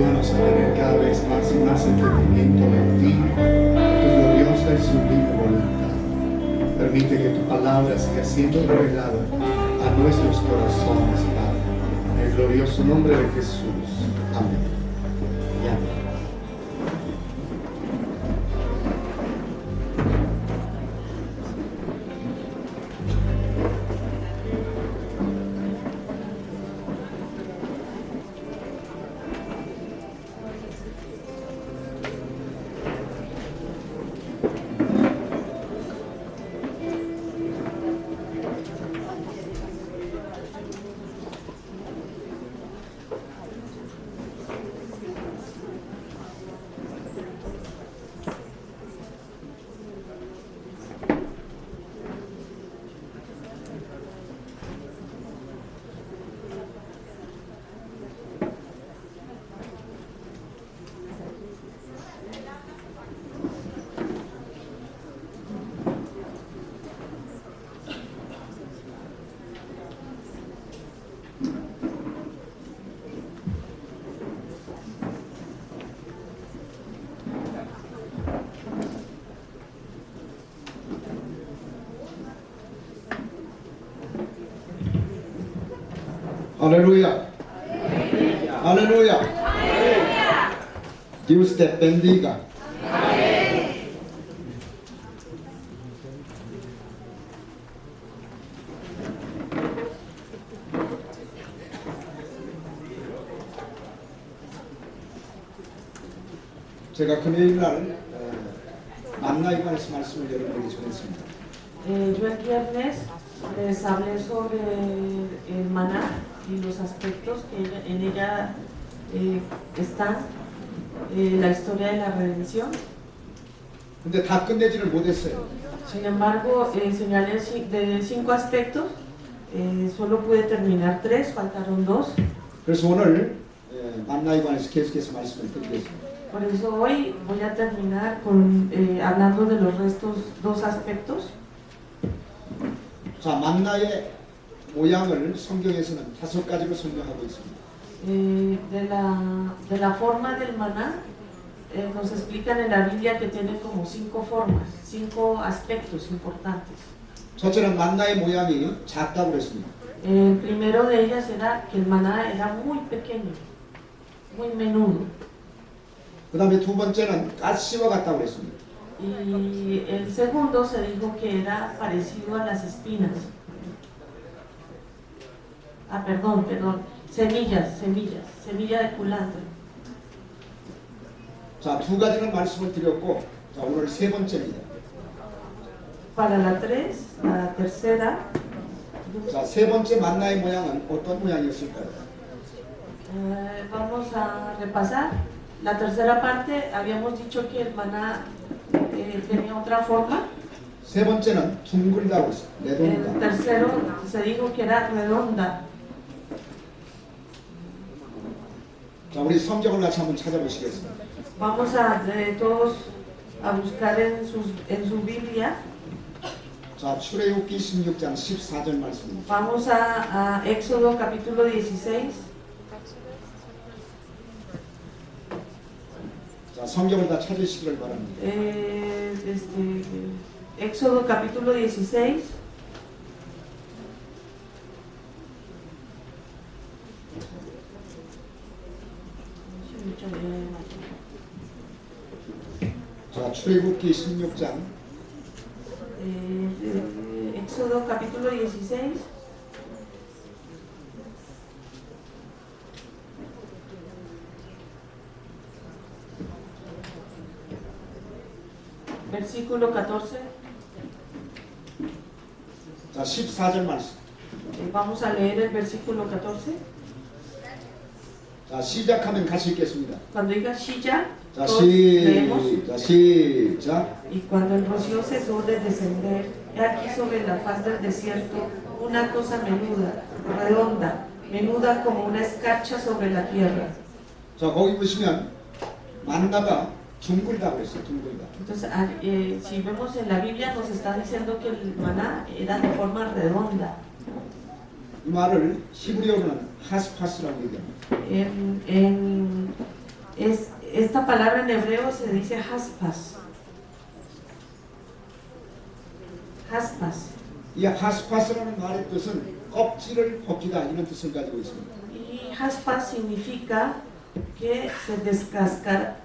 Ayúdanos a tener cada vez más y más entendimiento en ti, tu gloriosa y sublime voluntad. Permite que tu palabra siga siendo revelada a nuestros corazones, Padre. En el glorioso nombre de Jesús. Amén. Y amén. Aleluya. Aleluya. Dios te bendiga. 제가 금요일 날 만나의 말씀을 여러분에게 전했습니다. Yo el viernes les hablé sobre el maná y los aspectos que en ella están, la historia de la redención. 근데 다 끝내지를 못했어요. Sin embargo, señalé de 5 aspectos, solo pude terminar 3, faltaron 2. 그래서 오늘 만나에 관해서 계속해서 말씀을 드리겠습니다. Por eso hoy voy a terminar hablando de los restos 2 aspectos. 자, 만나의 모양을 성경에서는 5가지로 설명하고 있습니다. De la forma del maná, nos explican en la Biblia que tiene como 5 formas, 5 aspectos importantes. 첫째는 만나의 모양이 작다고 그랬습니다. El primero de ellas era que el maná era muy pequeño, muy menudo. 그 다음에 두 번째는 가시와 같다고 그랬습니다. Y el segundo se dijo que era parecido a las espinas. Perdón, semillas de culantro. 자, 두 가지는 말씀을 드렸고, 자, 오늘 세 번째입니다. Para la tercera, 자, 세 번째 만나의 모양은 어떤 모양이었을까요? vamos a repasar. La tercera parte, habíamos dicho que el maná tenía otra forma. 세 번째는 둥글다고 했어요. El 레동다. tercero se dijo que era redonda. 자, 우리 성경을 같이 한번 찾아보시겠습니다. Vamos a todos a buscar en su Biblia. 자, 출애굽기 16장 14절 말씀입니다. Vamos a Éxodo capítulo 16. 자, 성경을 다 찾으시기를 바랍니다. Éxodo capítulo 16. 자, 출애굽기 16장 Éxodo capítulo 16. Versículo 14. 자, 14절 말씀. Vamos a leer el versículo 14. 자, 시작하면 같이 읽겠습니다. Cuando diga Shilla, 자, todos leemos. 시작. Y cuando el rocío cesó de descender, he aquí sobre la faz del desierto una cosa menuda, menuda como una escarcha sobre la tierra. 자, 거기 보시면 만나가 둥글다고 그랬어요. 둥글다. Entonces, si vemos en la Biblia, nos está diciendo que el maná era de forma redonda. 이 말을 히브리어로는 하스파스라고 얘기합니다. En Esta palabra en hebreo se dice haspas. Haspas. 이 하스파스라는 말의 뜻은 껍질을 벗기다 이런 뜻을 가지고 있습니다. Y haspas significa que se descascara.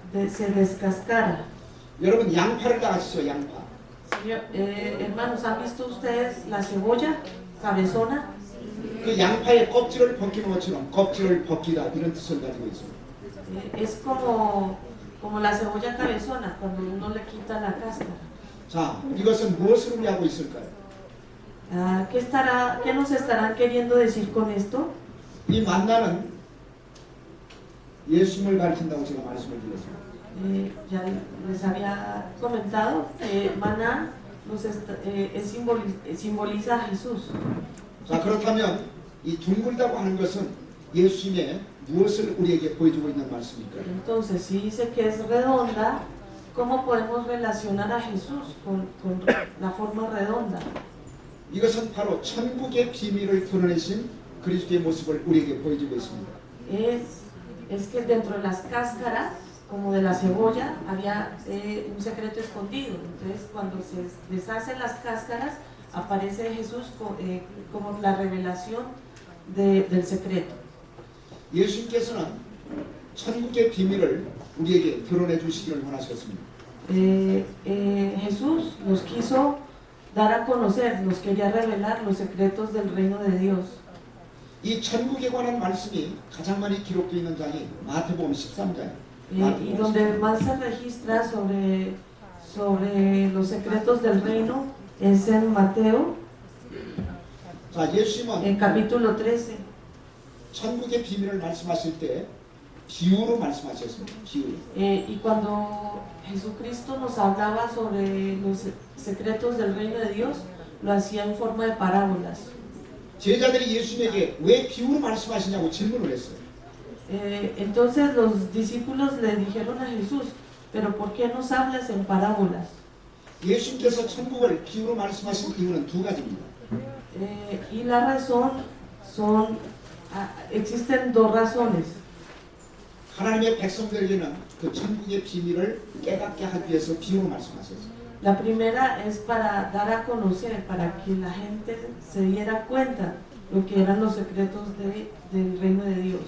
여러분 양파를 다 아시죠? 양파. Hermanos, ¿han visto ustedes la cebolla cabezona? 그 양파의 껍질을 벗기는 것처럼 껍질을 벗기다 이런 뜻을 가지고 있습니다. Es como la cebolla cabezona, cuando uno le quita la cáscara. 자, 이것은 무엇을 의미하고 있을까요? ¿Qué nos estarán queriendo decir con esto? 이 만나는 예수님을 가리킨다고 제가 말씀을 드렸습니다. Ya les había comentado que maná simboliza a Jesús. 자, 그렇다면 이 둥글다고 하는 것은 예수님의 무엇을 우리에게 보여주고 있는 말씀일까요? Entonces, si dice que es redonda, ¿cómo podemos relacionar a Jesús con la forma redonda? 이것은 바로 천국의 비밀을 드러내신 그리스도의 모습을 우리에게 보여주고 있습니다. Es que dentro de las cáscaras, como de la cebolla, había un secreto escondido. Entonces, cuando se deshacen las cáscaras, aparece Jesús como la revelación del secreto. 예수님께서는 천국의 비밀을 우리에게 드러내 주시기를 원하셨습니다. Jesús nos quiso dar a conocer, nos quería revelar los secretos del reino de Dios. 이 천국에 관한 말씀이 가장 많이 기록되어 있는 장이 마태복음 13장. Y donde más se registra sobre los secretos del reino es en Mateo, 자, 예수님은 en capítulo 13. 천국의 비밀을 말씀하실 때 비유로 말씀하셨습니다. 비유로. Y cuando Jesucristo nos hablaba sobre los secretos del reino de Dios, lo hacía en forma de parábolas. 제자들이 예수님에게 왜 비유로 말씀하시냐고 질문을 했어요. Entonces los discípulos le dijeron a Jesús, pero ¿por qué nos hablas en parábolas? 예수님께서 천국을 비유로 말씀하신 이유는 두 가지입니다. Y la razón existen dos razones. 하나님의 백성들에게는 그 천국의 비밀을 깨닫게 하기 위해서 비유로 말씀하셨어요. La primera es para dar a conocer, para que la gente se diera cuenta lo que eran los secretos del reino de Dios.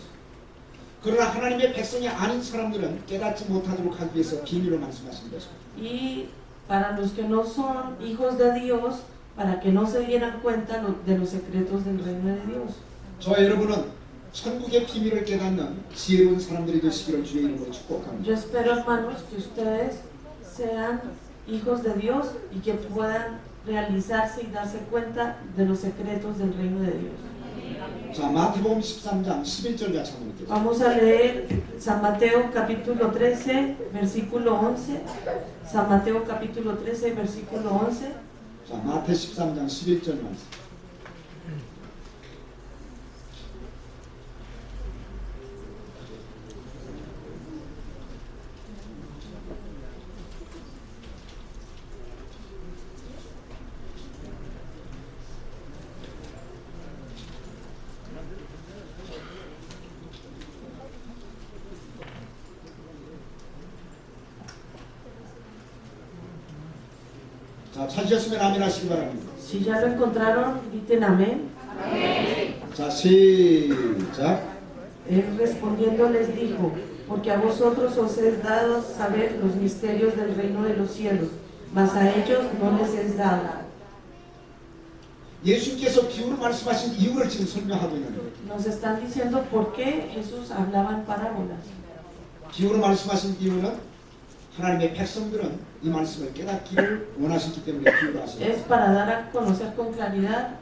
그러나 하나님의 백성이 아닌 사람들은 깨닫지 못하도록 하기 위해서 비밀로 말씀하신 것입니다. Y para los que no son hijos de Dios, para que no se dieran cuenta de los secretos del reino de Dios. 저와 여러분은 천국의 비밀을 깨닫는 지혜로운 사람들이 되시기를 주의 이름으로 축복합니다. Yo espero, hermanos, que ustedes sean hijos de Dios y que puedan realizarse y darse cuenta de los secretos del reino de Dios. 자, 마태복음 13장 11절 같이 한번 읽겠습니다. Vamos a leer San Mateo capítulo 13, versículo 11. San Mateo capítulo 13, versículo 11. 자, 마태 13장 11절 말씀. 자, 찾으셨으면 아멘 하시기 바랍니다. Si ya lo encontraron, griten amén. 자, 시작. Él respondiendo les dijo, porque a vosotros os es dado saber los misterios del reino de los cielos, mas a ellos no les es dado. 예수님께서 비유로 말씀하신 이유를 지금 설명하고 있는 거예요. Nos están diciendo por qué Jesús hablaba en parábolas. 비유로 말씀하신 이유는 하나님의 백성들은 이 말씀을 깨닫기를 원하셨기 때문에 비유로 하셨습니다. Es para dar a conocer con claridad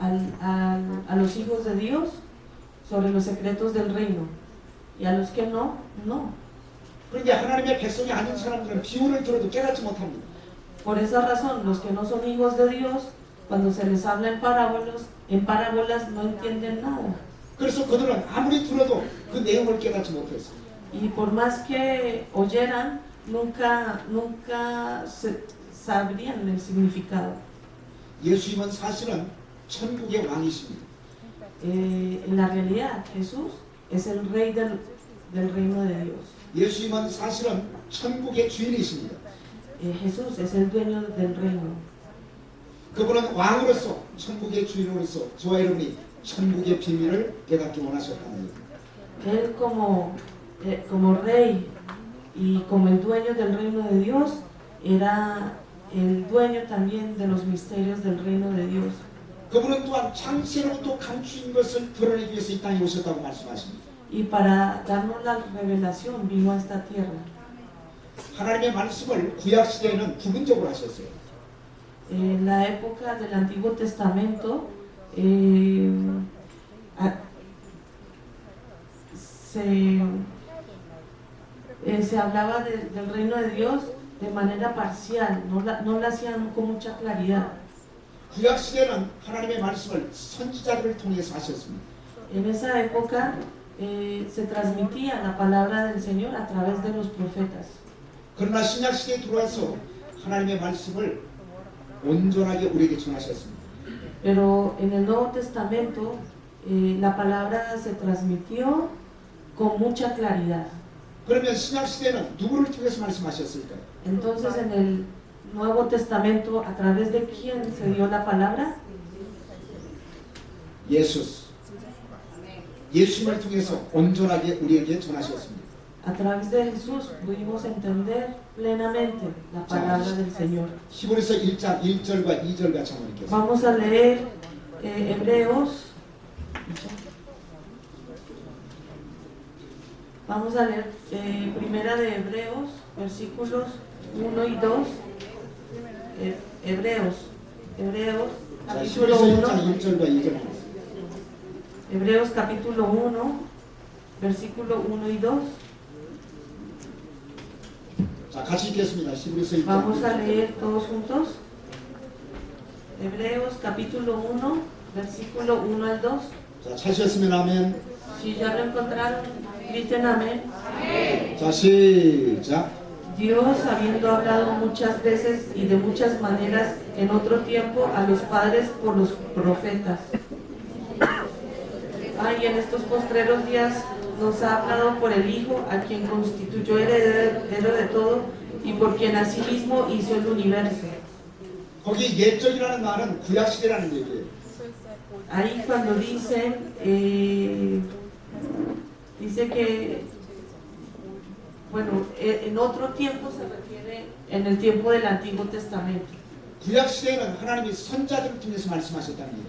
a los hijos de Dios sobre los secretos del reino. Y a los que no, no. 그런데 하나님의 백성이 아닌 사람들은 비유를 들어도 깨닫지 못합니다. Por esa razón, los que no son hijos de Dios, cuando se les habla en parábolas no entienden nada. 그래서 그들은 아무리 들어도 그 내용을 깨닫지 못했어요. Y por más que oyeran, nunca sabrían el significado. 예수님은 사실은 천국의 왕이십니다. En la realidad, Jesús es el rey del reino de Dios. 예수님은 사실은 천국의 주인이십니다. Jesús es el dueño del reino. 그분은 왕으로서 천국의 주인으로서 저와 여러분이 천국의 비밀을 깨닫기 원하셨다는 얘기입니다. Él como rey y como el dueño del reino de Dios, era el dueño también de los misterios del reino de Dios. 그분은 또한 창세로부터 감추인 것을 드러내기 위해서 이 땅에 오셨다고 말씀하십니다. Y para darnos la revelación vino a esta tierra. 하나님의 말씀을 구약 시대에는 부분적으로 하셨어요. En la época del Antiguo Testamento se hablaba del reino de Dios de manera parcial, no la hacían con mucha claridad. 구약 시대는 하나님의 말씀을 선지자들을 통해서 하셨습니다. En esa época se transmitía la palabra del Señor a través de los profetas. 그러나 신약 시대에 들어와서 하나님의 말씀을 온전하게 우리에게 전하셨습니다. Pero en el Nuevo Testamento la palabra se transmitió con mucha claridad. 그러면 신약 시대는 누구를 통해서 말씀하셨을까요? Entonces en el Nuevo Testamento, ¿a través de quién se dio la palabra? 예수님을 통해서 온전하게 우리에게 전하셨습니다. A través de Jesús pudimos entender plenamente la palabra del Señor. 히브리서 1장 1절과 2절 같이 한번 읽겠습니다. Vamos a leer Hebreos. Vamos a leer primera de Hebreos, versículos 1 y 2. Hebreos, 자, capítulo 히브리서 1. 1장 1절과 2절. Hebreos capítulo 1, versículo 1 y 2. 자, 같이 읽겠습니다. 히브리서 1장. Vamos a leer todos juntos. Hebreos capítulo 1, versículo 1 al 2. 자, 찾으셨으면 아멘. Si ya lo encontraron, griten amén. 자, 시작. Dios, habiendo hablado muchas veces y de muchas maneras en otro tiempo a los padres por los profetas. Y en estos postreros días nos ha hablado por el Hijo, a quien constituyó heredero de todo y por quien asimismo hizo el universo. 거기 옛적이라는 말은 구약 시대라는 얘기예요. Ahí cuando dicen, dice que, bueno, en otro tiempo se refiere en el tiempo del Antiguo Testamento. 구약 시대에는 하나님이 선자들을 통해서 말씀하셨다는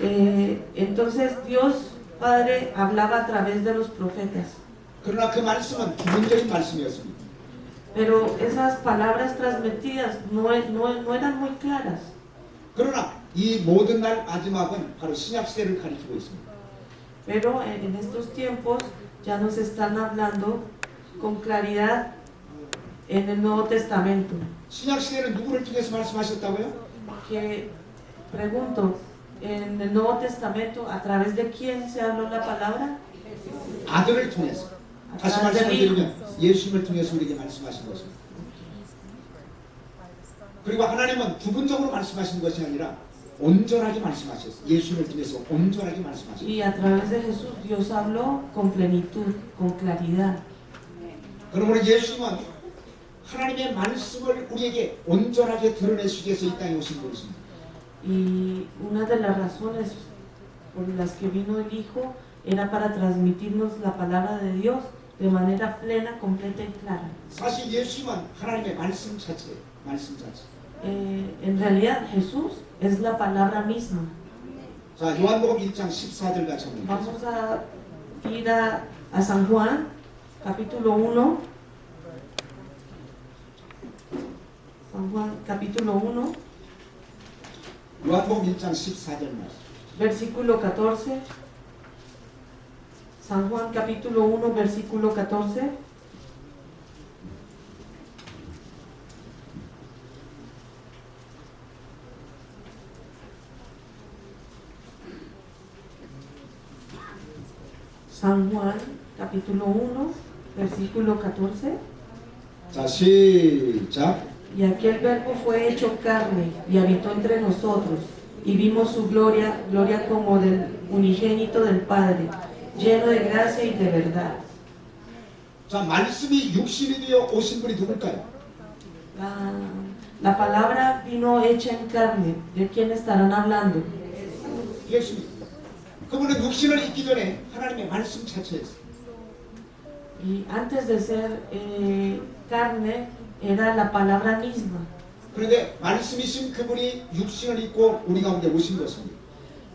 얘기예요. Entonces Dios Padre hablaba a través de los profetas. 그러나 그 말씀은 기본적인 말씀이었습니다. Pero esas palabras transmitidas no eran muy claras. 그러나 이 모든 날 마지막은 바로 신약 시대를 가리키고 있습니다. Pero en estos tiempos ya nos están hablando con claridad en el Nuevo Testamento. 신약 시대는 누구를 통해서 말씀하셨다고요? Que pregunto, en el Nuevo Testamento, ¿a través de quién se habló la palabra? 아들을 통해서. 다시 아, 말씀을 네. 드리면 예수님을 통해서 우리에게 말씀하신 것입니다. 그리고 하나님은 부분적으로 말씀하신 것이 아니라 온전하게 말씀하셨어요. 예수님을 통해서 온전하게 말씀하셨어요. Y a través de Jesús Dios habló con plenitud, con claridad. 그러므로 예수님은 하나님의 말씀을 우리에게 온전하게 드러내시기 위해서 이 땅에 오신 분이십니다. Y una de las razones por las que vino el Hijo era para transmitirnos la palabra de Dios de manera plena, completa y clara. 사실 예수님은 하나님의 말씀 자체예요. 말씀 자체. En realidad Jesús es la palabra misma. 자, 요한복음 1장 14절 같이 한번 읽겠습니다. Vamos a ir a San Juan, capítulo 1. San Juan, capítulo 1, 요한복음 1장 14절 말씀. versículo 14. San Juan, capítulo 1, versículo 14. San Juan, capítulo 1, versículo 14. 자, 시작. Y aquel verbo fue hecho carne y habitó entre nosotros, y vimos su gloria, gloria como del unigénito del Padre, lleno de gracia y de verdad. 자, 말씀이 육신이 되어 오신 분이 누굴까요? La palabra vino hecha en carne. ¿De quién estarán hablando? 예수님. 그분은 육신을 입기 전에 하나님의 말씀 자체였어요. Y antes de ser carne, era la palabra misma. 그런데 말씀이신 그분이 육신을 입고 우리 가운데 오신 것입니다.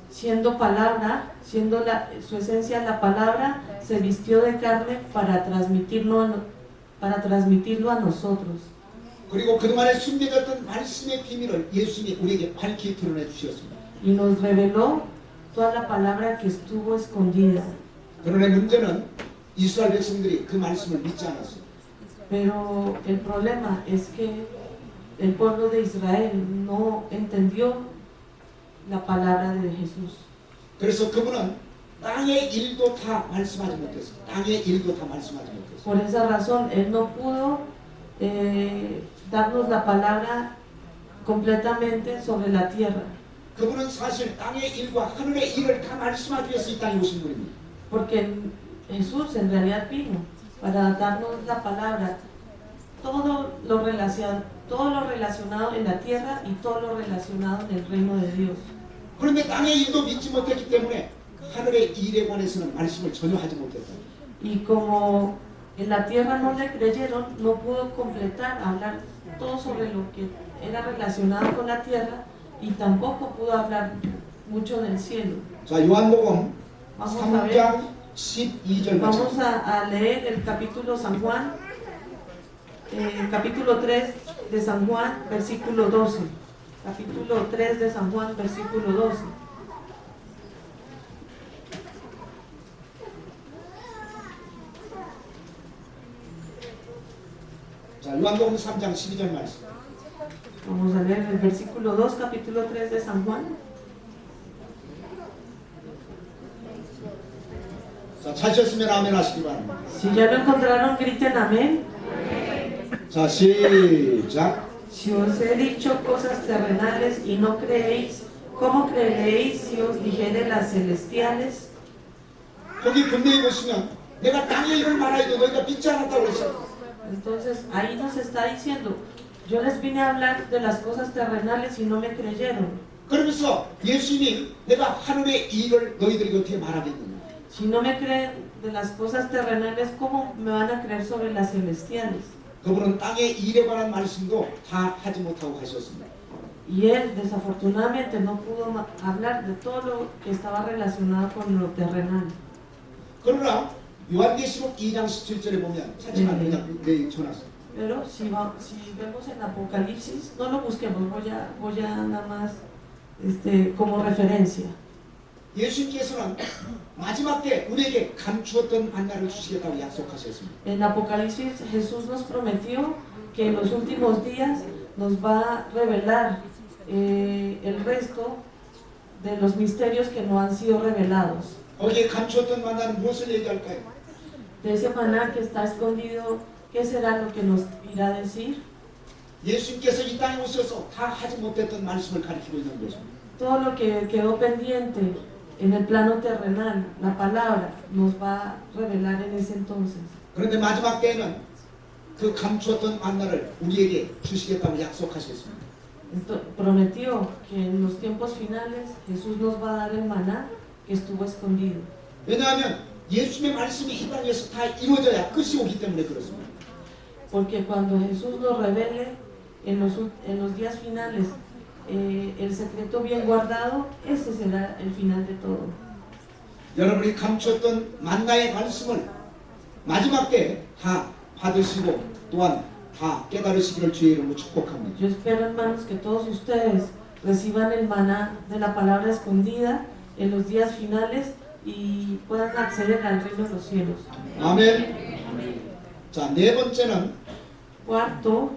Siendo palabra, siendo su esencia la palabra, se vistió de carne para transmitirlo a nosotros. 그리고 그동안에 숨겨졌던 말씀의 비밀을 예수님이 우리에게 밝히 드러내 주셨습니다. Y nos reveló toda la palabra que estuvo escondida. 그런데 문제는 이스라엘 백성들이 그 말씀을 믿지 않았어요. Pero el problema es que el pueblo de Israel no entendió la palabra de Jesús. 그래서 그분은 땅의 일도 다 말씀하지 못했어요. 땅의 일도 다 말씀하지 못했어요. Por esa razón, Él no pudo darnos la palabra completamente sobre la tierra. 그분은 사실 땅의 일과 하늘의 일을 다 말씀하기 위해서 이 땅에 오신 분입니다. Porque Jesús en realidad vino para darnos la palabra, todo lo relacionado en la tierra y todo lo relacionado en el reino de Dios. 그런데 땅의 일도 믿지 못했기 때문에 하늘의 일에 관해서는 말씀을 전혀 하지 못했다. Y como en la tierra no le creyeron, no pudo completar, hablar todo sobre lo que era relacionado con la tierra y tampoco pudo hablar mucho del cielo. 자, 요한복음 Vamos a ver. 3장 12절 Vamos a leer el capítulo San Juan, capítulo 3 de San Juan, versículo 12. Capítulo 3 de San Juan, versículo 12. 자, 요한복음 3장 12절 말씀. Vamos a leer el versículo 2, capítulo 3 de San Juan. 자, 찾으셨으면 아멘 하시기 바랍니다. Si ya lo encontraron, griten amén. 자, 시작. Si os he dicho cosas terrenales y no creéis, ¿cómo creeréis si os dijere las celestiales? 거기 분명히 보시면 내가 땅의 일을 말하여도 너희가 믿지 않았다고 그랬어요. Entonces ahí nos está diciendo, yo les vine a hablar de las cosas terrenales y no me creyeron. 그러면서 예수님이 내가 하늘의 일을 너희들에게 어떻게 말하겠느냐. Si no me creen de las cosas terrenales, ¿cómo me van a creer sobre las celestiales? 그분은 땅의 일에 관한 말씀도 다 하지 못하고 가셨습니다. Y él desafortunadamente no pudo hablar de todo lo que estaba relacionado con lo terrenal. 그러나 요한계시록 2장 17절에 보면 찾지만 그냥 내 전화서. Pero si vemos en Apocalipsis, no lo busquemos, voy a nada más como referencia. 예수님께서는 마지막 때 우리에게 감추었던 만나를 주시겠다고 약속하셨습니다. En Apocalipsis Jesús nos prometió que en los últimos días nos va a revelar el resto de los misterios que no han sido revelados. 거기에 감추었던 만나는 무엇을 얘기할까요? De ese maná que está escondido, ¿qué será lo que nos irá a decir? 예수님께서 이 땅에 오셔서 다 하지 못했던 말씀을 가르치고 있는 것입니다. Todo lo que quedó pendiente en el plano terrenal, la palabra, nos va a revelar en ese entonces. 그런데 마지막 때에는 그 감추었던 만나를 우리에게 주시겠다고 약속하셨습니다. Prometió que en los tiempos finales Jesús nos va a dar el maná que estuvo escondido. 왜냐하면 예수님의 말씀이 이 땅에서 다 이루어져야 끝이 오기 때문에 그렇습니다. Porque cuando Jesús nos revele en los días finales el secreto bien guardado, ese será el final de todo. 여러분이 감추었던 만나의 말씀을 마지막 때 다 받으시고 또한 다 깨달으시기를 주의 이름으로 축복합니다. Yo espero, hermanos, que todos ustedes reciban el maná de la palabra escondida en los días finales y puedan acceder al reino de los cielos. 아멘. 자, 네 번째는 Cuarto,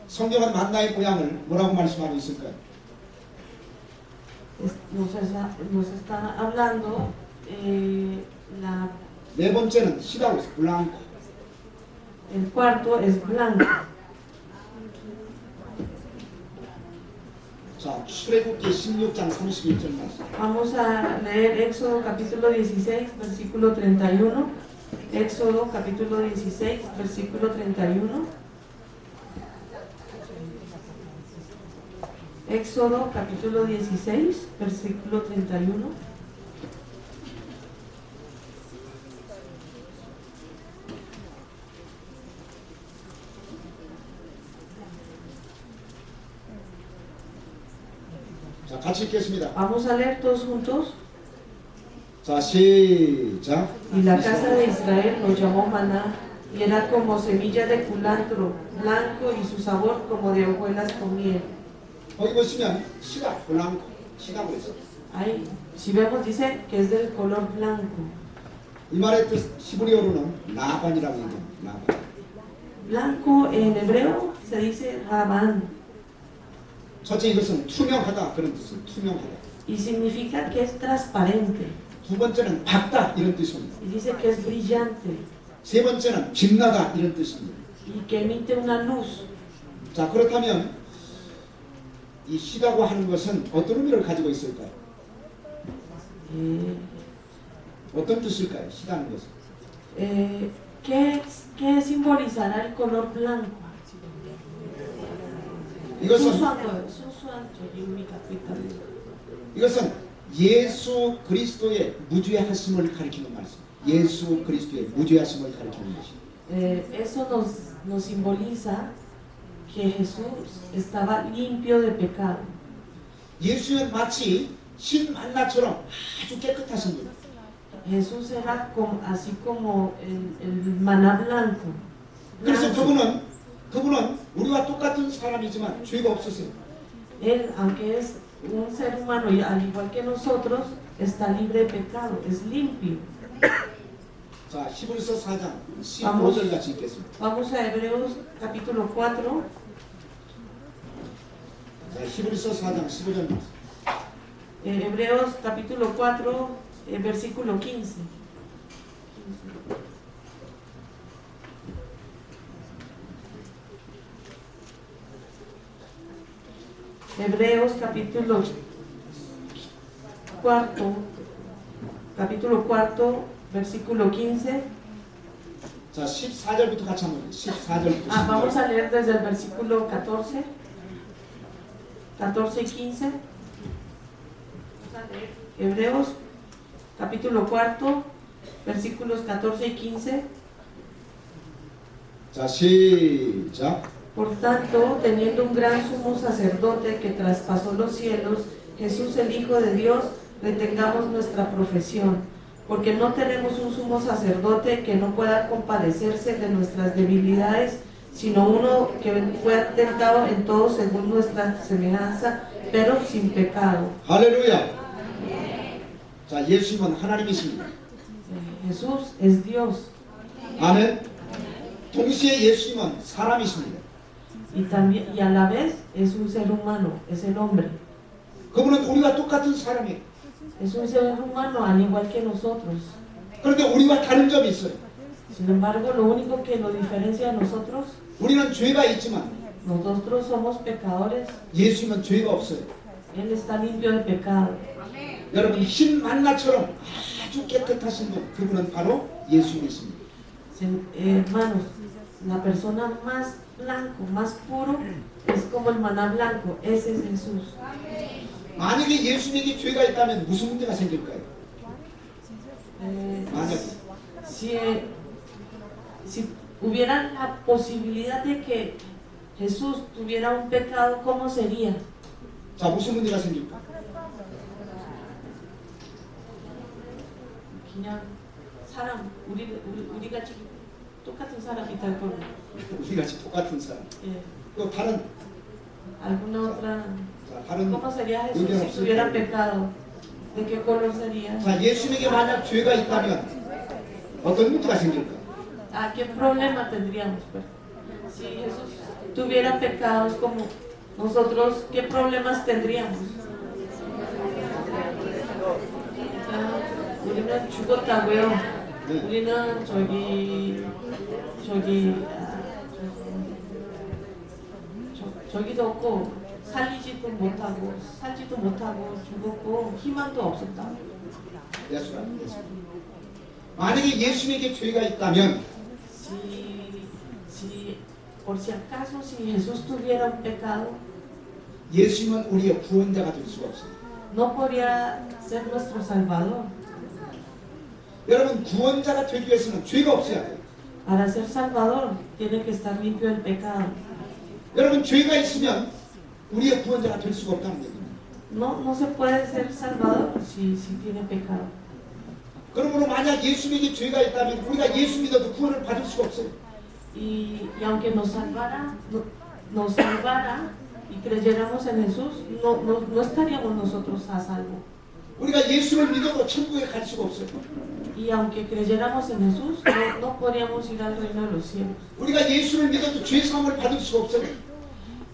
성경은 만나의 모양을 뭐라고 말씀하고 있을까요? nos está hablando 네 번째는 히라우스 블랑코. el cuarto es blanco. 자, 출애굽기 16장 31절 말씀. Vamos a leer Éxodo capítulo 16, versículo 31. Éxodo capítulo 16, versículo 31. Éxodo capítulo 16, versículo 31. 자, 같이 읽겠습니다. Vamos a leer todos juntos. 자, 시작. Y la casa de Israel lo llamó maná, y era como semilla de culantro, blanco y su sabor como de hojuelas con miel. 거기 보시면 시가 블랑코, 시라고 있어요. Ahí, si vemos, dice que es del color blanco. 이 말의 뜻 히브리어로는 나반이라고 얘기해요. 나반. Blanco en hebreo se dice rabán 첫째 이것은 투명하다 그런 뜻은 투명하다. y significa que es transparente. 두 번째는 밝다 이런 뜻입니다. Y dice que es brillante 세 번째는 빛나다 이런 뜻입니다. y que emite una luz. 자, 그렇다면 이 시라고 하는 것은 어떤 의미를 가지고 있을까요? 어떤 뜻일까요? 시라는 것은. ¿Qué simbolizará el color blanco? 이것은 이것은 예수 그리스도의 무죄하심을 가리키는 말씀. 예수 그리스도의 무죄하심을 가리키는 것입니다. Eso nos simboliza que Jesús estaba limpio de pecado. 예수는 마치 신 만나처럼 아주 깨끗하신 분. Jesús era así como el maná blanco. 그래서 그분은 우리와 똑같은 사람이지만 죄가 없으세요. Él, aunque es un ser humano y al igual que nosotros, está libre de pecado, es limpio. 자, 히브리서 4장 15절 같이 읽겠습니다. Vamos a Hebreos capítulo 4. 자, 히브리서 4장 15절 말씀. Hebreos capítulo 4, versículo 15. Hebreos capítulo 4, versículo 15. 자, 14절부터 같이 한번 14절부터. Vamos a leer desde el versículo 14 y 15. Hebreos capítulo 4, versículos 14 y 15. 자, 시작. Por tanto, teniendo un gran sumo sacerdote que traspasó los cielos, Jesús el Hijo de Dios, retengamos nuestra profesión, porque no tenemos un sumo sacerdote que no pueda compadecerse de nuestras debilidades, sino uno que fue tentado en todo según nuestra semejanza, pero sin pecado. 할렐루야. 자, 예수님은 하나님이십니다. Jesús es Dios. 아멘. 동시에 예수님은 사람이십니다. Y a la vez es un ser humano, es el hombre. 그분은 우리와 똑같은 사람이에요. Es un ser humano al igual que nosotros. 그런데 우리와 다른 점이 있어요. Sin embargo, lo único que nos diferencia a nosotros, 우리는 죄가 있지만 nosotros somos pecadores. 예수님은 죄가 없어요. Él está limpio de pecado. 여러분, 흰 만나처럼 아주 깨끗하신 분, 그분은 바로 예수님이십니다. Hermanos, la persona más blanco, más puro, es como el maná blanco. Ese es Jesús. 만약에 예수님에게 죄가 있다면 무슨 문제가 생길까요? 만약에 Si hubiera la posibilidad de que Jesús tuviera un pecado, ¿cómo sería? 자, 무슨 문제가 생길까? 그냥 사람, 우리 같이 똑같은 사람이 될 거고. 우리 같이 똑같은 사람. 예. 또 다른 ¿Alguna otra? 자, 다른 ¿Cómo sería Jesús 의견 si 없을 tuviera 거예요. pecado? ¿De qué color sería? 자, 예수님에게 만약 죄가 있다면 어떤 문제가 생길까? ¿Qué problema tendríamos? Pues? Si Jesús tuviera pecados como nosotros, ¿qué problemas tendríamos? 우리는 죽었다고요. 네. 우리는 저기도 없고 살지도 못하고 죽었고 희망도 없었다. 예수님. 만약에 예수님에게 죄가 있다면 si por si acaso, si Jesús tuviera un pecado, 예수님은 우리의 구원자가 될 수가 없어요. no podría ser nuestro Salvador. 여러분 구원자가 되기 위해서는 죄가 없어야 돼요. Para ser Salvador, tiene que estar limpio del pecado. 여러분 죄가 있으면 우리의 구원자가 될 수가 없다는 얘기입니다. No se puede ser Salvador si tiene pecado. 그러므로 만약 예수님에게 죄가 있다면 우리가 예수 믿어도 구원을 받을 수가 없어요. Y aunque nos salvara y creyéramos en Jesús, no estaríamos nosotros a salvo. 우리가 예수를 믿어도 천국에 갈 수가 없어요. Y aunque creyéramos en Jesús, no podríamos ir al reino de los cielos. 우리가 예수를 믿어도 죄 사함을 받을 수가 없어요.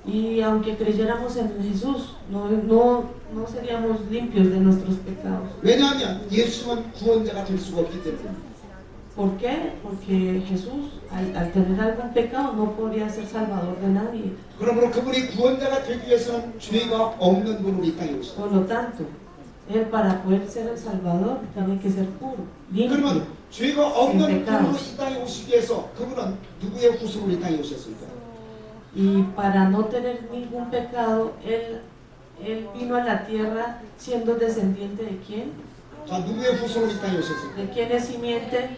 Y aunque creyéramos en Jesús, no seríamos limpios de nuestros pecados. 왜냐하면 예수님은 구원자가 될 수가 없기 때문에. ¿Por qué? Porque Jesús, al tener algún pecado, no podría ser salvador de nadie. 그러므로 그분이 구원자가 되기 위해서는 죄가 없는 분으로 이 땅에 오셨어요. Por lo tanto, Él para poder ser el Salvador tiene que ser puro, limpio, 그러면 죄가 sin 없는 분으로 pecados. 이 땅에 오시기 위해서 그분은 누구의 후손으로 이 땅에 오셨을까? Y para no tener ningún pecado, Él vino a la tierra siendo descendiente de quién? 자, 누구의 후손으로 이 땅에 오셨을까? ¿De quién es simiente?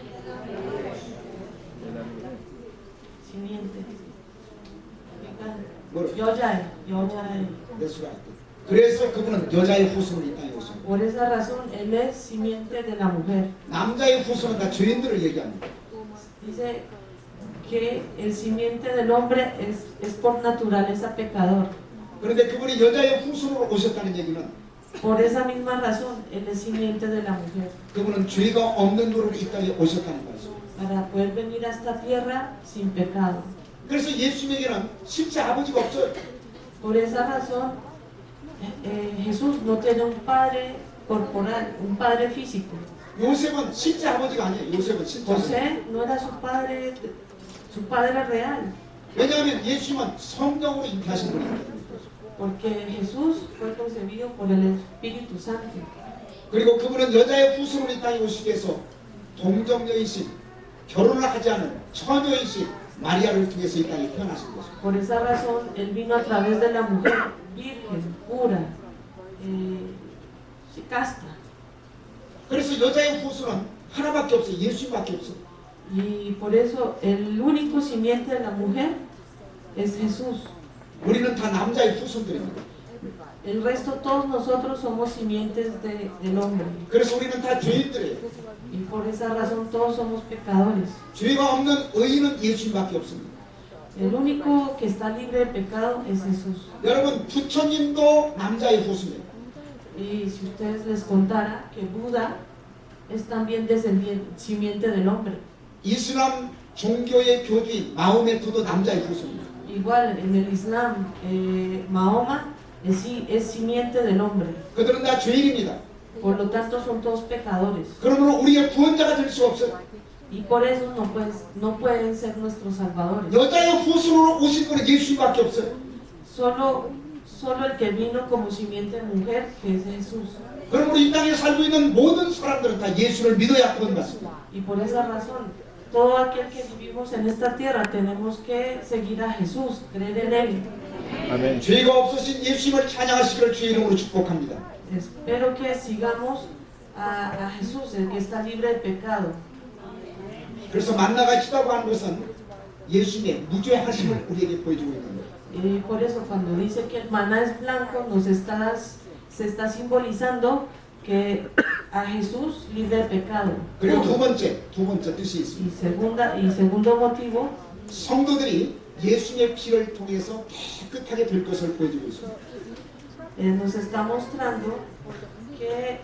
Simiente. 뭐라? 여자의. That's right. 그래서 그분은 여자의 후손으로 이 땅에 오셨어요. Por esa razón, Él es simiente de la mujer. 남자의 후손은 다 죄인들을 얘기합니다. Dice que el simiente del hombre es por naturaleza pecador. 그런데 그분이 여자의 후손으로 오셨다는 얘기는 Por esa misma razón, Él es simiente de la mujer. 그분은 죄가 없는 분으로 이 땅에 오셨다는 거죠. Para poder venir a esta tierra sin pecado. 그래서 예수님에게는 실제 아버지가 없어요. Por esa razón, Jesús no tiene un padre corporal, un padre físico. 요셉은 실제 아버지가 아니에요. 요셉은 실제 아버지. José no era su padre real, 왜냐하면 예수님은 성령으로 잉태하신 분이기 때문에. porque Jesús fue concebido por el Espíritu Santo. 그리고 그분은 여자의 후손으로 이 땅에 오시기 위해서 동정녀이신 결혼을 하지 않은 처녀이신 마리아를 통해서 이 땅에 태어나신 거죠. Por esa razón, Él vino a través de la mujer virgen, pura, casta. 그래서 여자의 후손은 하나밖에 없어요. 예수님밖에 없어요. Y por eso el único simiente de la mujer es Jesús. 우리는 다 남자의 후손들입니다. El resto, todos nosotros somos simientes del hombre. 그래서 우리는 다 죄인들이에요. Y por esa razón todos somos pecadores. 죄가 없는 의인은 예수님밖에 없습니다. El único que está libre de pecado es Jesús. 여러분 부처님도 남자의 후손이에요. Y si ustedes les contara que Buda es también simiente del hombre. 이슬람 종교의 교주인 마호메트도 남자의 후손입니다. Igual en el Islam, Mahoma es simiente del hombre. 그들은 다 죄인입니다. Por lo tanto son todos pecadores. 그러므로 우리의 구원자가 될 수 없어요. Y por eso no pueden ser nuestros salvadores. 여자의 후손으로 오신 분은 예수님밖에 없어요. Solo el que vino como simiente de mujer, que es Jesús. 그러므로 이 땅에 살고 있는 모든 사람들은 다 예수를 믿어야 구원받습니다. Y por esa razón, todo aquel que vivimos en esta tierra tenemos que seguir a Jesús, creer en Él. 아멘. 죄가 없으신 예수님을 찬양하시기를 주의 이름으로 축복합니다. Espero que sigamos a Jesús, el que está libre de pecado. 그래서 만나가 시다고 하는 것은 예수님의 무죄하심을 우리에게 보여주고 있는 거예요. Y por eso cuando dice que el maná es blanco, se está simbolizando que a Jesús libre de pecado. 그리고 두 번째 뜻이 있습니다. Y segundo motivo, 성도들이 예수님의 피를 통해서 깨끗하게 될 것을 보여주고 있습니다. nos está mostrando que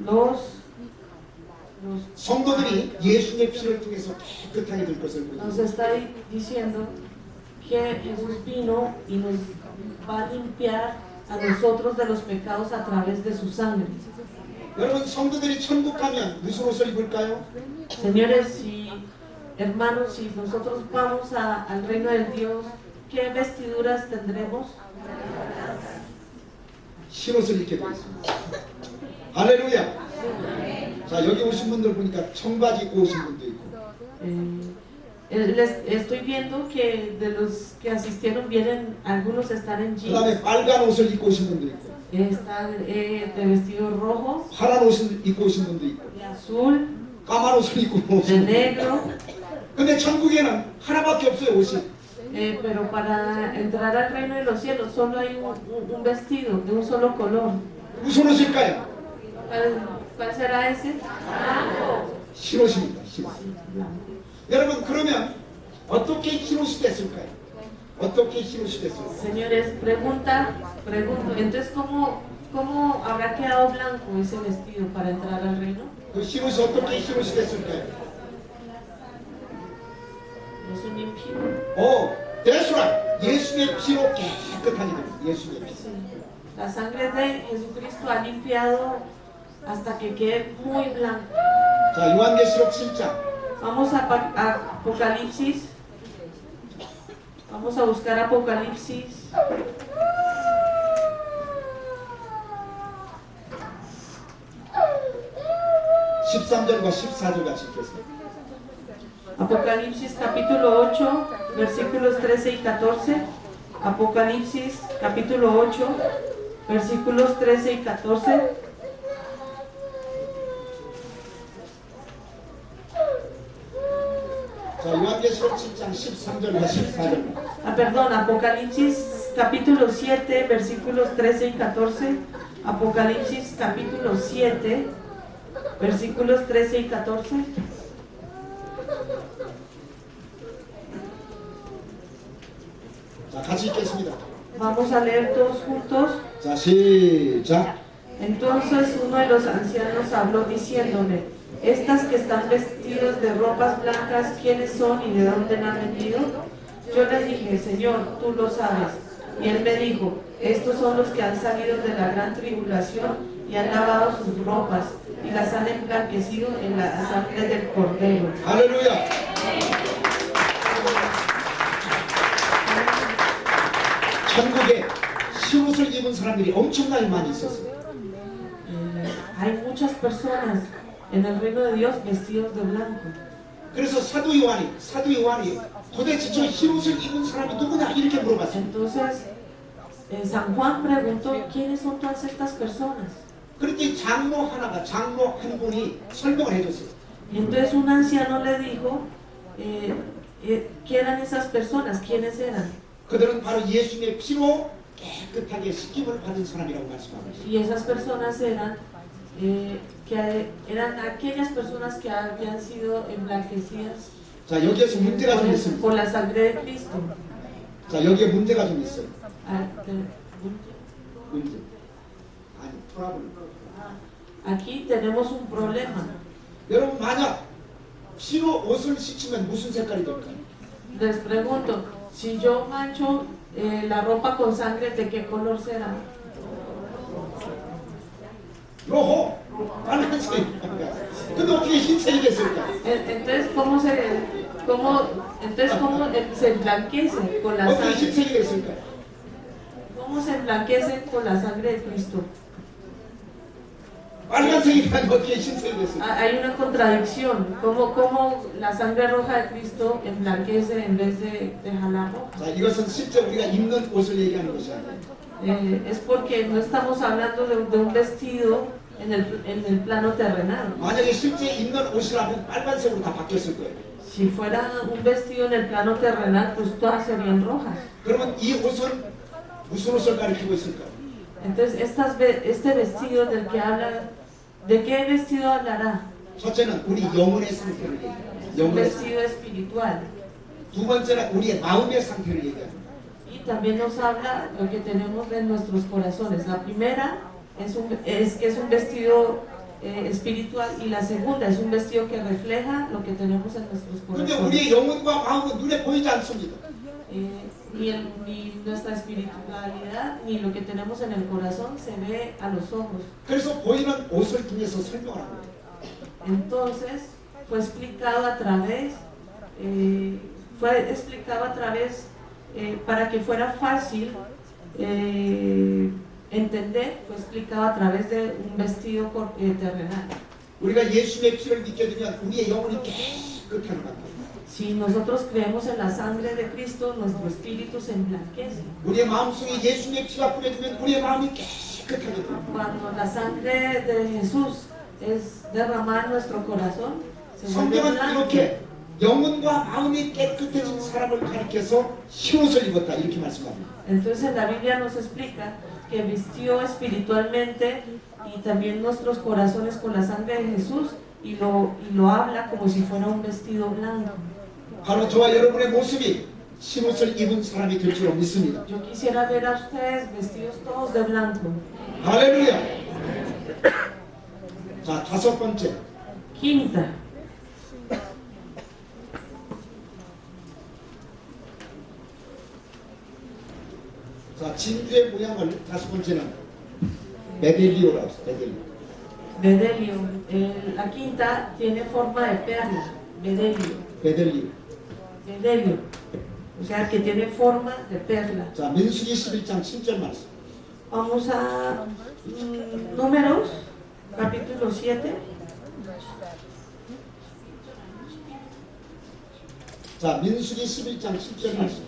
los 성도들이 예수님의 피를 통해서 깨끗하게 될 것을 보여주고 nos 있습니다. está diciendo que Jesús vino y nos va a limpiar a nosotros de los pecados a través de su sangre. 여러분 성도들이 천국 가면 무슨 옷을 입을까요? Señores y hermanos, si nosotros vamos al reino de Dios, ¿qué vestiduras tendremos? 흰 옷을 입게 되겠습니다. 할렐루야. 자, 여기 오신 분들 보니까 청바지 입고 오신 분도 있고. Estoy viendo que de los que asistieron vienen, algunos están en 그 jeans, 다음에 빨간 옷을 입고 오신 분도 있고, están de vestidos rojos, 파란 옷을 입고 오신 분도 있고, de azul, 까만 옷을 입고 de 오신 분도 있고. negro. 근데 천국에는 하나밖에 없어요, 옷이. Pero para entrar al reino de los cielos solo hay un vestido de un solo color. 무슨 옷일까요? ¿Cuál será ese? 흰옷입니다, 흰옷. 여러분, 그러면 어떻게 흰옷이 됐을까요? 어떻게 흰옷이 됐을까요? Señores, pregunto, entonces ¿cómo habrá quedado blanco ese vestido para entrar al reino? 그 흰옷이 어떻게 흰옷이 됐을까요? Es un impío. that's right. 예수의 피로 깨끗하게 됩니다. 예수의 피. Sí. La sangre de Jesucristo ha limpiado hasta que quede muy blanco. 자, 요한계시록 7장. Vamos a Apocalipsis. Vamos a buscar Apocalipsis. (13절과 14절 같이 읽겠습니다. Apocalipsis capítulo 8, versículos 13 y 14. Apocalipsis capítulo 8, versículos 13 y 14. 자, 요한계시록 7장 13절과 14절. Perdón, Apocalipsis capítulo 7, versículos 13 y 14. Apocalipsis capítulo 7, versículos 13 y 14. 자, 같이 읽겠습니다. Vamos a leer todos juntos. 자, 시작. Entonces uno de los ancianos habló diciéndole: estas que están vestidos de ropas blancas, ¿quiénes son y de dónde han venido? Yo le dije: Señor, tú lo sabes. Y él me dijo: estos son los que han salido de la gran tribulación y han lavado sus ropas y las han emblanquecido en la sangre del Cordero. 할렐루야. 천국에 흰옷을 입은 사람들이 엄청나게 많이 있었어요. Hay muchas personas en el reino de Dios vestidos de blanco. 그래서 사도 요한이 도대체 저 흰옷을 입은 사람이 누구냐 이렇게 물어봤어요. Entonces San Juan preguntó: ¿quiénes son todas estas personas? 그렇게 장로 한 분이 설명을 해줬어요. Y entonces un anciano le dijo ¿qué eran esas personas? ¿Quiénes eran? 그들은 바로 예수님의 피로 깨끗하게 씻김을 받은 사람이라고 말씀합니다. Y esas personas eran eran aquellas personas que habían sido emblanquecidas 자, 여기에서 문제가 좀 있습니다. por la sangre de Cristo. 자, 여기에 문제가 좀 있어요. 문제. 아니, 프로블em. Aquí tenemos un problema. 여러분, 만약 피로 옷을 씻으면 무슨 색깔이 될까요? Les pregunto, si yo mancho la ropa con sangre, ¿de qué color será? 로호, 빨간색. 근데 어떻게 흰색이 됐을까? Entonces, ¿cómo se emblanquece con la 어떻게 sangre? 흰색이 됐을까? ¿Cómo se emblanquece con la sangre de Cristo? 빨간색이 아니고 어떻게 흰색이 됐을까? Hay una contradicción. ¿Cómo la sangre roja de Cristo emblanquece en vez de dejarla roja? 자, 이것은 실제 우리가 입는 옷을 얘기하는 것이 아니에요. Es porque no estamos hablando de un vestido en el plano terrenal. 만약에 실제 입는 옷이라면 빨간색으로 다 바뀌었을 거예요. Si fuera un vestido en el plano terrenal, pues todas serían rojas. 그러면 이 옷은 무슨 옷을 가리키고 있을까요? Entonces, este vestido del que habla, ¿de qué vestido hablará? 첫째는 우리 영혼의 상태를 얘기해요. Un 영혼의 상태. vestido espiritual. 두 번째는 우리의 마음의 상태를 얘기합니다. Y también nos habla lo que tenemos en nuestros corazones. La primera es que es un vestido espiritual, y la segunda es un vestido que refleja lo que tenemos en nuestros 근데 corazones. 우리의 영혼과 마음은 눈에 보이지 않습니다. Ni nuestra espiritualidad ni lo que tenemos en el corazón se ve a los ojos. 그래서 보이는 옷을 통해서 설명을 합니다. Entonces fue explicado a través para que fuera fácil entender, fue explicado a través de un vestido terrenal. 우리가 예수의 피를 믿게 되면 우리의 영혼이 깨끗한 것 같아요. Si nosotros creemos en la sangre de Cristo, nuestro espíritu se emblanquece. 우리의 마음속에 예수의 피가 뿌려지면 우리의 마음이 깨끗하게 돼요. Cuando la sangre de Jesús es derramada en nuestro corazón, se vuelve 성경은 blanco. 이렇게 영혼과 마음이 깨끗해진 사람을 가리켜서 흰옷을 입었다 이렇게 말씀합니다. Entonces la Biblia nos explica que vistió espiritualmente y también nuestros corazones con la sangre de Jesús y lo habla como si fuera un vestido blanco. 바로 저와 여러분의 모습이 흰옷을 입은 사람이 될 줄 믿습니다. Yo quisiera ver a ustedes vestidos todos de blanco. 할렐루야. 자, 다섯 번째. Quinta, 자, 진주의 모양을 다섯 번째는 베델리오라고 해서 베델리오. bedelio. La quinta tiene forma de perla, bedelio. 베델리오. Bedelio. O sea, que tiene forma de perla. 자, 민수기 11장 7절 말씀. Vamos a Números, capítulo 7. 자, 민수기 11장 7절 말씀.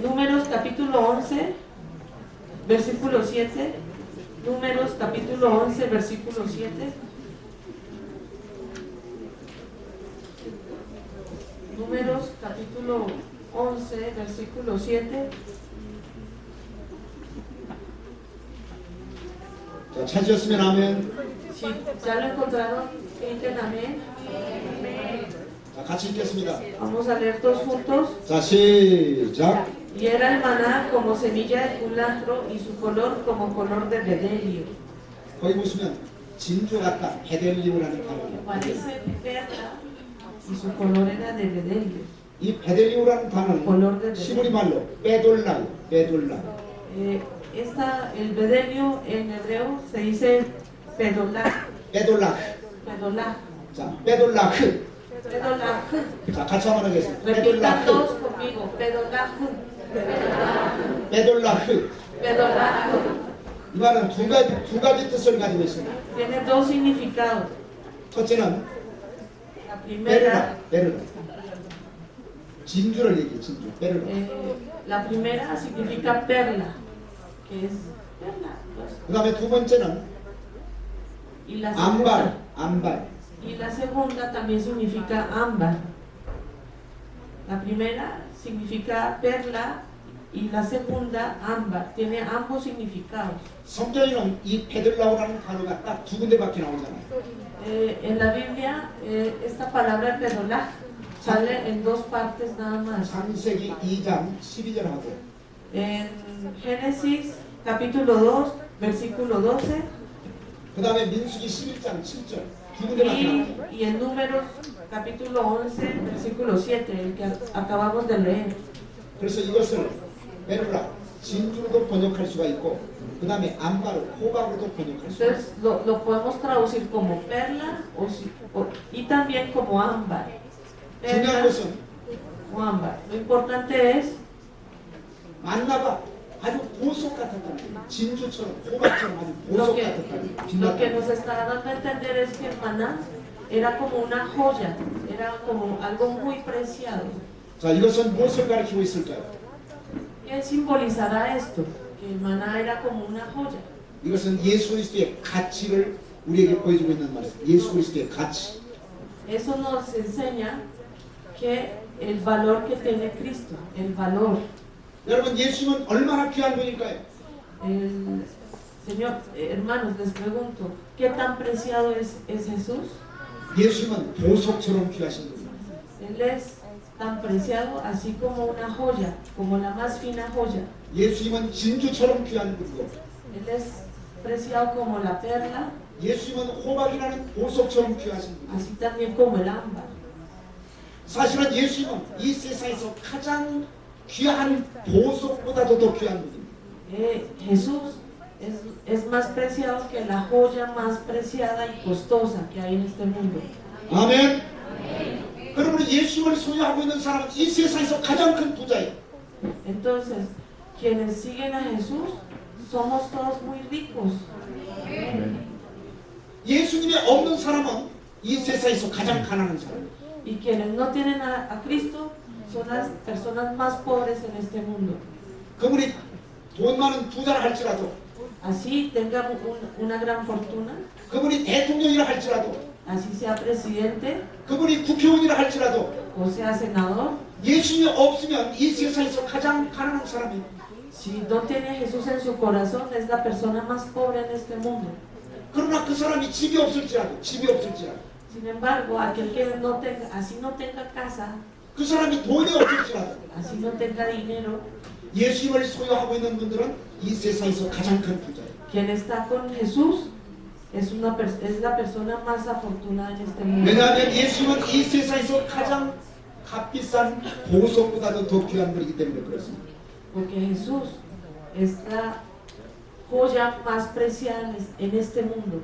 Números, capítulo 11, versículo 7. Números, capítulo 11, versículo 7. Números, capítulo 11, versículo 7. 자, 찾으셨으면 아멘. Si ya lo encontraron, griten amén. 자, 같이 읽겠습니다. Vamos a leer todos juntos. 자, 시작. Y era el maná como semilla de culantro y su color como color de bedelio. 거기 보시면 진주 같다. 베델리오라는 단어예요. Parece perla y su color era de bedelio. 이 베델리오라는 Color de 단어는 시브리 말로 빼돌라요. 빼돌라. El bedelio en hebreo se dice pedolá. 빼돌라. Pedolá. 자, 빼돌라흐. Pedolá. 자, 같이 한번 하겠습니다. Repitan todos 빼돌라흐. conmigo. Pedolá. 빼돌라흐. Pedolá. 이 말은 두 가지 뜻을 가지고 있습니다. Tiene dos significados. 첫째는 La 베르라. primera, 베르라. 진주를 얘기해. 진주. 베르라. la primera significa perla, que es perla. Pues. 그 다음에 두 번째는 Y la 암발. segunda, 암발. y la segunda también significa ámbar. La primera significa perla y la segunda ámbar. Tiene ambos significados. 성경에는 이 베들라오라는 단어가 딱 두 군데밖에 나오잖아요. En la Biblia, esta palabra pedolá sale en dos partes nada más. 창세기 2장 12절하고 En Génesis capítulo 2, versículo 12 그 다음에 민수기 11장 7절 두 군데밖에 나와요. y en Números capítulo 11, versículo 7, el que acabamos de leer. 그래서 이것을 베르라, 진주로도 번역할 수가 있고 그 다음에 암바로, 호박으로도 번역할 수가 있어요. Entonces lo podemos traducir como perla y también como ámbar. 중요한 Perla 것은 o ámbar. Lo importante es 만나가 아주 보석 같았다는 거예요. 진주처럼, 호박처럼 아주 lo 보석 que, 같았다는 lo que 빛났다는 nos 거예요. está dando a entender es que el maná era como una joya, era como algo muy preciado. 자, 이것은 무엇을 가리키고 있을까요? ¿Qué simbolizará esto? Que el maná era como una joya. 이것은 예수 그리스도의 가치를 우리에게 보여주고 있는 말이에요. 예수 그리스도의 가치. Eso nos enseña que el valor que tiene Cristo, el valor. 여러분, 예수님은 얼마나 귀한 분일까요? El Señor, hermanos, les pregunto, ¿qué tan preciado es Jesús? 예수님은 보석처럼 귀하신 분입니다. Él es tan preciado así como una joya, como la más fina joya. 예수님은 진주처럼 귀한 분이고 Él es preciado como la perla, 예수님은 호박이라는 보석처럼 귀하신 분이에요. así también como el ámbar. 사실은 예수님은 이 세상에서 가장 귀한 보석보다도 더 귀한 분입니다. Jesús es más preciado que la joya más preciada y costosa que hay en este mundo. 아멘. 그러므로 예수님을 소유하고 있는 사람은 이 세상에서 가장 큰 부자예요. Entonces, quienes siguen a Jesús somos todos muy ricos. 예수님이 없는 사람은 이 세상에서 가장 가난한 사람. Y quienes no tienen a Cristo son las personas más pobres en este mundo. 그분이 돈 많은 부자를 할지라도, Así tenga una gran fortuna, 그분이 대통령이라 할지라도, así sea presidente 그분이 국회의원이라 할지라도 o sea senador, 예수님이 없으면 이 세상에서 가장 가난한 사람입니다. si no tiene a Jesús en su corazón, es la persona más pobre en este mundo. 그러나 그 사람이 집이 없을지라도, Sin embargo, aquel que no tenga, así no tenga casa, 그 사람이 돈이 없을지라도 así no tenga dinero, 예수님을 소유하고 있는 분들은 이 세상에서 가장 큰 부자예요. quien está con Jesús es la persona más afortunada en este mundo. 왜냐하면 예수님은 이 세상에서 가장 값비싼 보석보다도 더 귀한 분이기 때문에 그렇습니다. Porque Jesús es la joya más preciada en este mundo.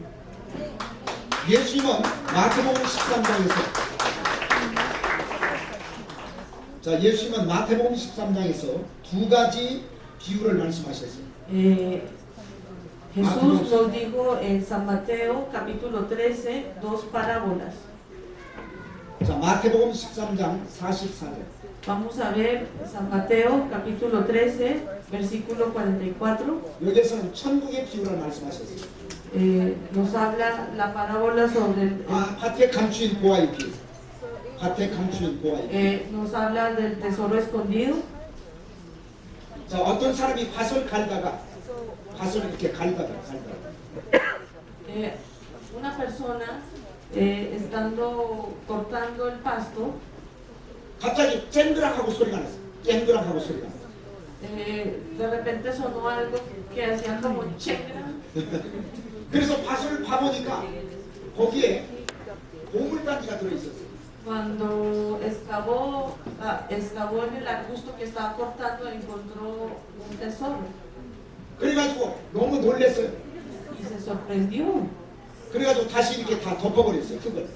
예수님은 마태복음 13장에서 예수님은 마태복음 13장에서 두 가지 비유를 말씀하셨어요. Jesús nos dijo en San Mateo capítulo 13 dos parábolas. 자, 마태복음 13장 44절. Vamos a ver San Mateo capítulo 13 versículo 44. 여기에서는 천국의 비유를 말씀하셨어요. Nos habla la parábola sobre 밭에 감추인 보화의 비유. 밭에 감추인 보화의 비유. nos habla del tesoro escondido. 자, 어떤 사람이 밭을 이렇게 갈다가 Una persona estando cortando el pasto, 갑자기 쨍그락하고 소리가 났어요. 쨍그락하고 소리가 났어요. de repente sonó algo que hacía como chengra. 그래서 밭을 파보니까 거기에 보물단지가 들어있었어요. Cuando excavó en el arbusto que estaba cortando, encontró un tesoro 그래가지고 너무 놀랐어요. y se sorprendió 그래가지고 다시 이렇게 다 덮어버렸어요. 그걸.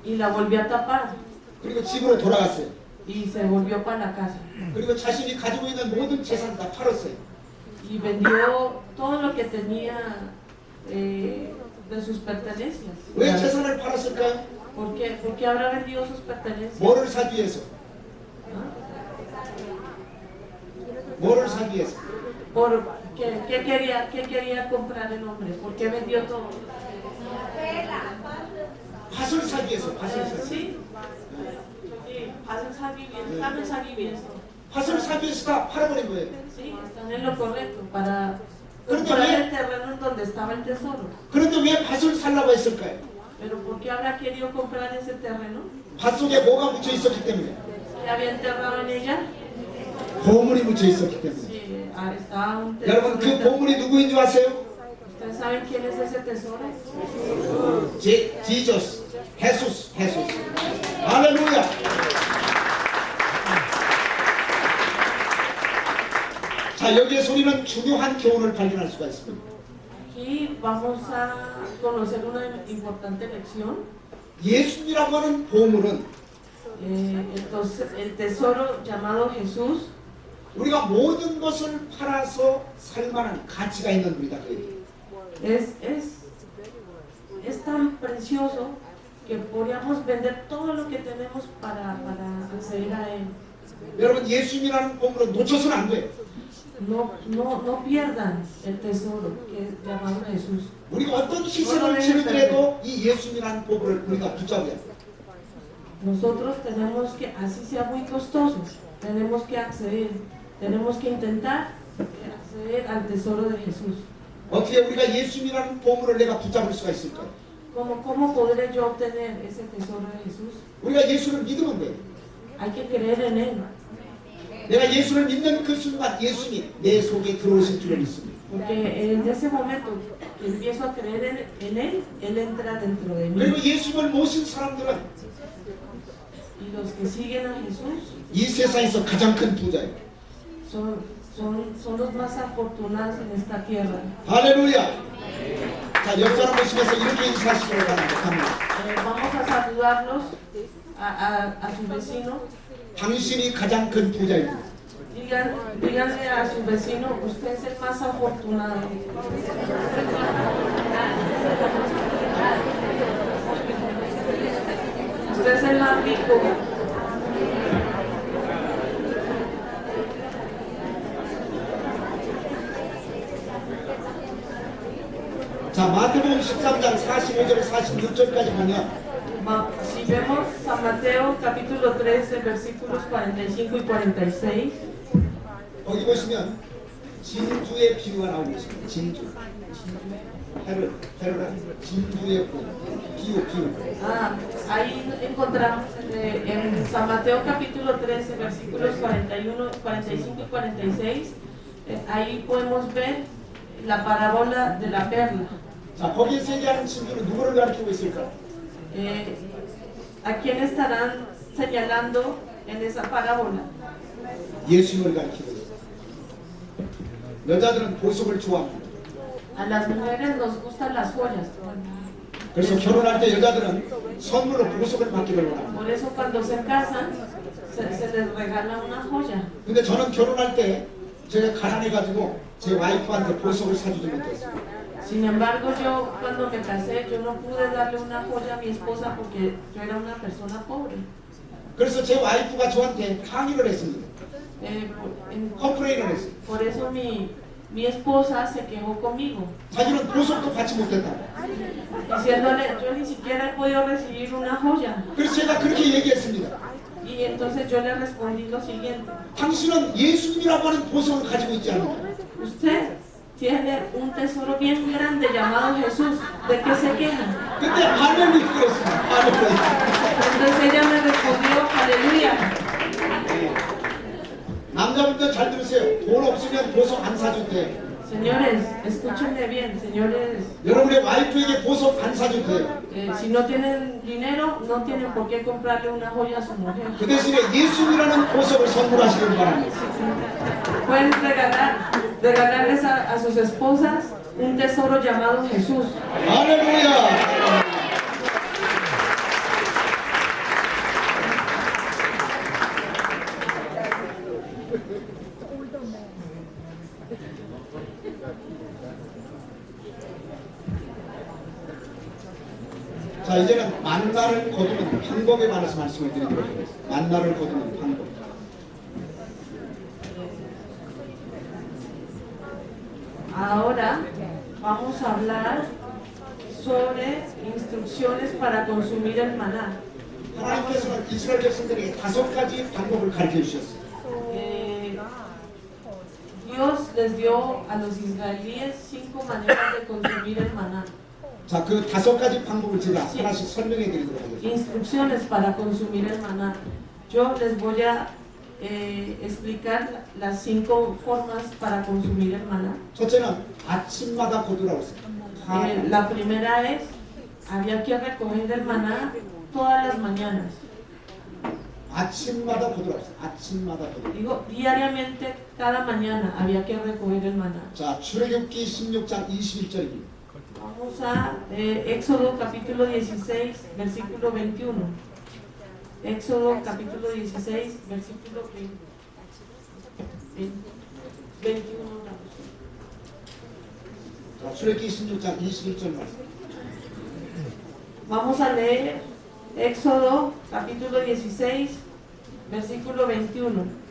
y la volvió a tapar 그리고 집으로 돌아갔어요. y se volvió para la casa 그리고 자신이 가지고 있는 모든 재산을 다 팔았어요. y vendió todo lo que tenía de sus pertenencias. 왜 재산을 팔았을까요? ¿Por qué habrá vendido sus pertenencias? 뭐를 사기 위해서? 뭐를 사기 위해서? ¿Qué quería comprar el hombre? ¿Por qué vendió todo? 밭을 사기 위해서. Sí. 밭을 사기 위해서. 밭을 사기 위해서 다 팔아버린 거예요. Sí, están en lo correcto para 그런데 comprar 왜? el terreno en donde estaba el tesoro. 그런데 왜 밭을 살라고 했을까요? Pero ¿por qué habrá querido comprar ese terreno? 밭 속에 뭐가 묻혀 있었기 때문에. ¿Que había enterrado en ella? 보물이 묻혀 있었기 때문에. Sí, estaba un 여러분 그 tesoro. 보물이 누구인 줄 아세요? ¿Ustedes saben quién es ese tesoro? 지저스, 헤수스. 할렐루야. 자, 여기에서 우리는 중요한 교훈을 발견할 수가 있습니다. Aquí vamos a conocer una importante lección. 예수님이라고 하는 보물은 Entonces, el tesoro llamado Jesús 우리가 모든 것을 팔아서 살만한 가치가 있는 분이다. es tan precioso que podríamos vender todo lo que tenemos para acceder a él. 여러분 예수님이라는 보물은 놓쳐서는 안 돼요. No pierdan el tesoro que es llamado Jesús. 우리가 어떤 희생을 치르더라도 이 예수님이라는 보물을 우리가 붙잡아야 돼요. Nosotros tenemos que, así sea muy costoso, tenemos que acceder, tenemos que intentar acceder al tesoro de Jesús. 어떻게 우리가 예수님이라는 보물을 내가 붙잡을 수가 있을까요? ¿Cómo podré yo obtener ese tesoro de Jesús? 우리가 예수를 믿으면 돼요. Hay que creer en él. 내가 예수를 믿는 그 순간 예수님이 내 속에 들어오실 줄을 믿습니다. Porque en ese momento que empiezo a creer en él, él entra dentro de mí. 그리고 예수님을 모신 사람들은 Y los que siguen a Jesús 이 세상에서 가장 큰 부자예요. son los más afortunados en esta tierra. 할렐루야. 자, 옆 사람 보시면서 이렇게 인사하시기 바랍니다. Vamos a saludarlos a su vecino. 당신이 가장 큰 부자입니다. Díganle a su vecino, usted es el más afortunado. usted es el más rico. 자, 마태복음 13장 45절 46절까지 보면 Si vemos San Mateo capítulo 13 versículos 45 y 46, 거기 보시면 진주의 비유가 나오고 있습니다. 진주. 헤로라 진주의 비유. ahí encontramos en San Mateo capítulo 13 versículos 41, 45 y 46, ahí podemos ver la parábola de la perla. 자, 거기에서 얘기하는 진주는 누구를 가리키고 있을까? ¿A quién estarán señalando en esa parábola? 예수님을 가리키고 있어요. 여자들은 보석을 좋아합니다. A las mujeres nos gustan las joyas. 그래서 결혼할 때 여자들은 선물로 보석을 받기를 원합니다. Por eso cuando se casan, se les regala una joya. 근데 저는 결혼할 때 제가 가난해가지고 제 와이프한테 보석을 사주지 못했어요. Sin embargo, yo cuando me casé, yo no pude darle una joya a mi esposa porque yo era una persona pobre. 그래서 제 와이프가 저한테 항의를 했습니다. 컴플레인을 했어요. Por eso mi esposa se quejó conmigo, 자기는 보석도 받지 못했다. diciéndole, yo ni siquiera he podido recibir una joya. 그래서 제가 그렇게 얘기했습니다. Y entonces yo le respondí lo siguiente: 당신은 예수님이라고 하는 보석을 가지고 있지 않느냐? usted tiene un tesoro bien grande llamado Jesús. ¿De qué se quejan? 근데 할렐루야 그랬습니다. 할렐루야. Entonces ella me respondió, aleluya. 남자분들 잘 들으세요. 돈 없으면 보석 안 사준대. Señores, escúchenme bien, señores. 여러분의 와이프에게 보석 안 사준대요. Si no tienen dinero, no tienen por qué comprarle una joya a su mujer. 그 대신에 예수님이라는 보석을 선물하시길 바랍니다. Pueden regalarles a sus esposas un tesoro llamado Jesús. 할렐루야. 자, 이제는 만나를 거두는 방법에 관해서 말씀을 드리도록 하겠습니다. 만나를 거두는 방법. Ahora vamos a hablar sobre instrucciones para consumir el maná. 하나님께서는 이스라엘 백성들에게 5가지 방법을 가르쳐 주셨어요. Dios les dio a los israelíes 5 maneras de consumir el maná. 자, 그 5가지 방법을 제가 하나씩 설명해 드리도록 하겠습니다. Instrucciones para consumir el maná. Yo les voy a explicar las 5 formas para consumir el maná. 첫째는 아침마다 거두라고 했어요. La primera es, había que recoger el maná todas las mañanas. 아침마다 거두라고 했어요. 아침마다 거두라. Digo, diariamente, cada mañana había que recoger el maná. 자, 출애굽기 16장 21절입니다. Vamos a Éxodo capítulo 16, versículo 21. Éxodo capítulo 16, versículo 21. 자, 출애굽기 16장 21절 말씀. Vamos a leer Éxodo capítulo 16, versículo 21.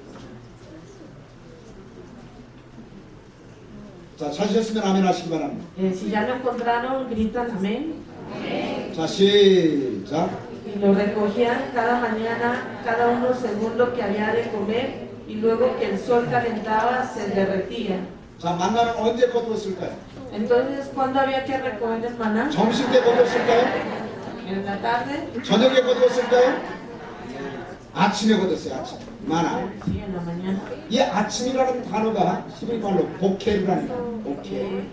자, 찾으셨으면 아멘 하시기 바랍니다. Si ya lo encontraron, gritan amén. 자, 시작. Y lo recogían cada mañana, cada uno según lo que había de comer, y luego que el sol calentaba, se derretía. 자, 만나는 언제 거두었을까요? Entonces, ¿cuándo había que recoger el maná? 점심 때 거두었을까요? ¿En la tarde? 저녁에 거두었을까요? 아침에 거두었어요. 아침. 만나. Sí, en la mañana. 이 아침이라는 단어가 히브리말로 보케르라는 거예요. 보케르.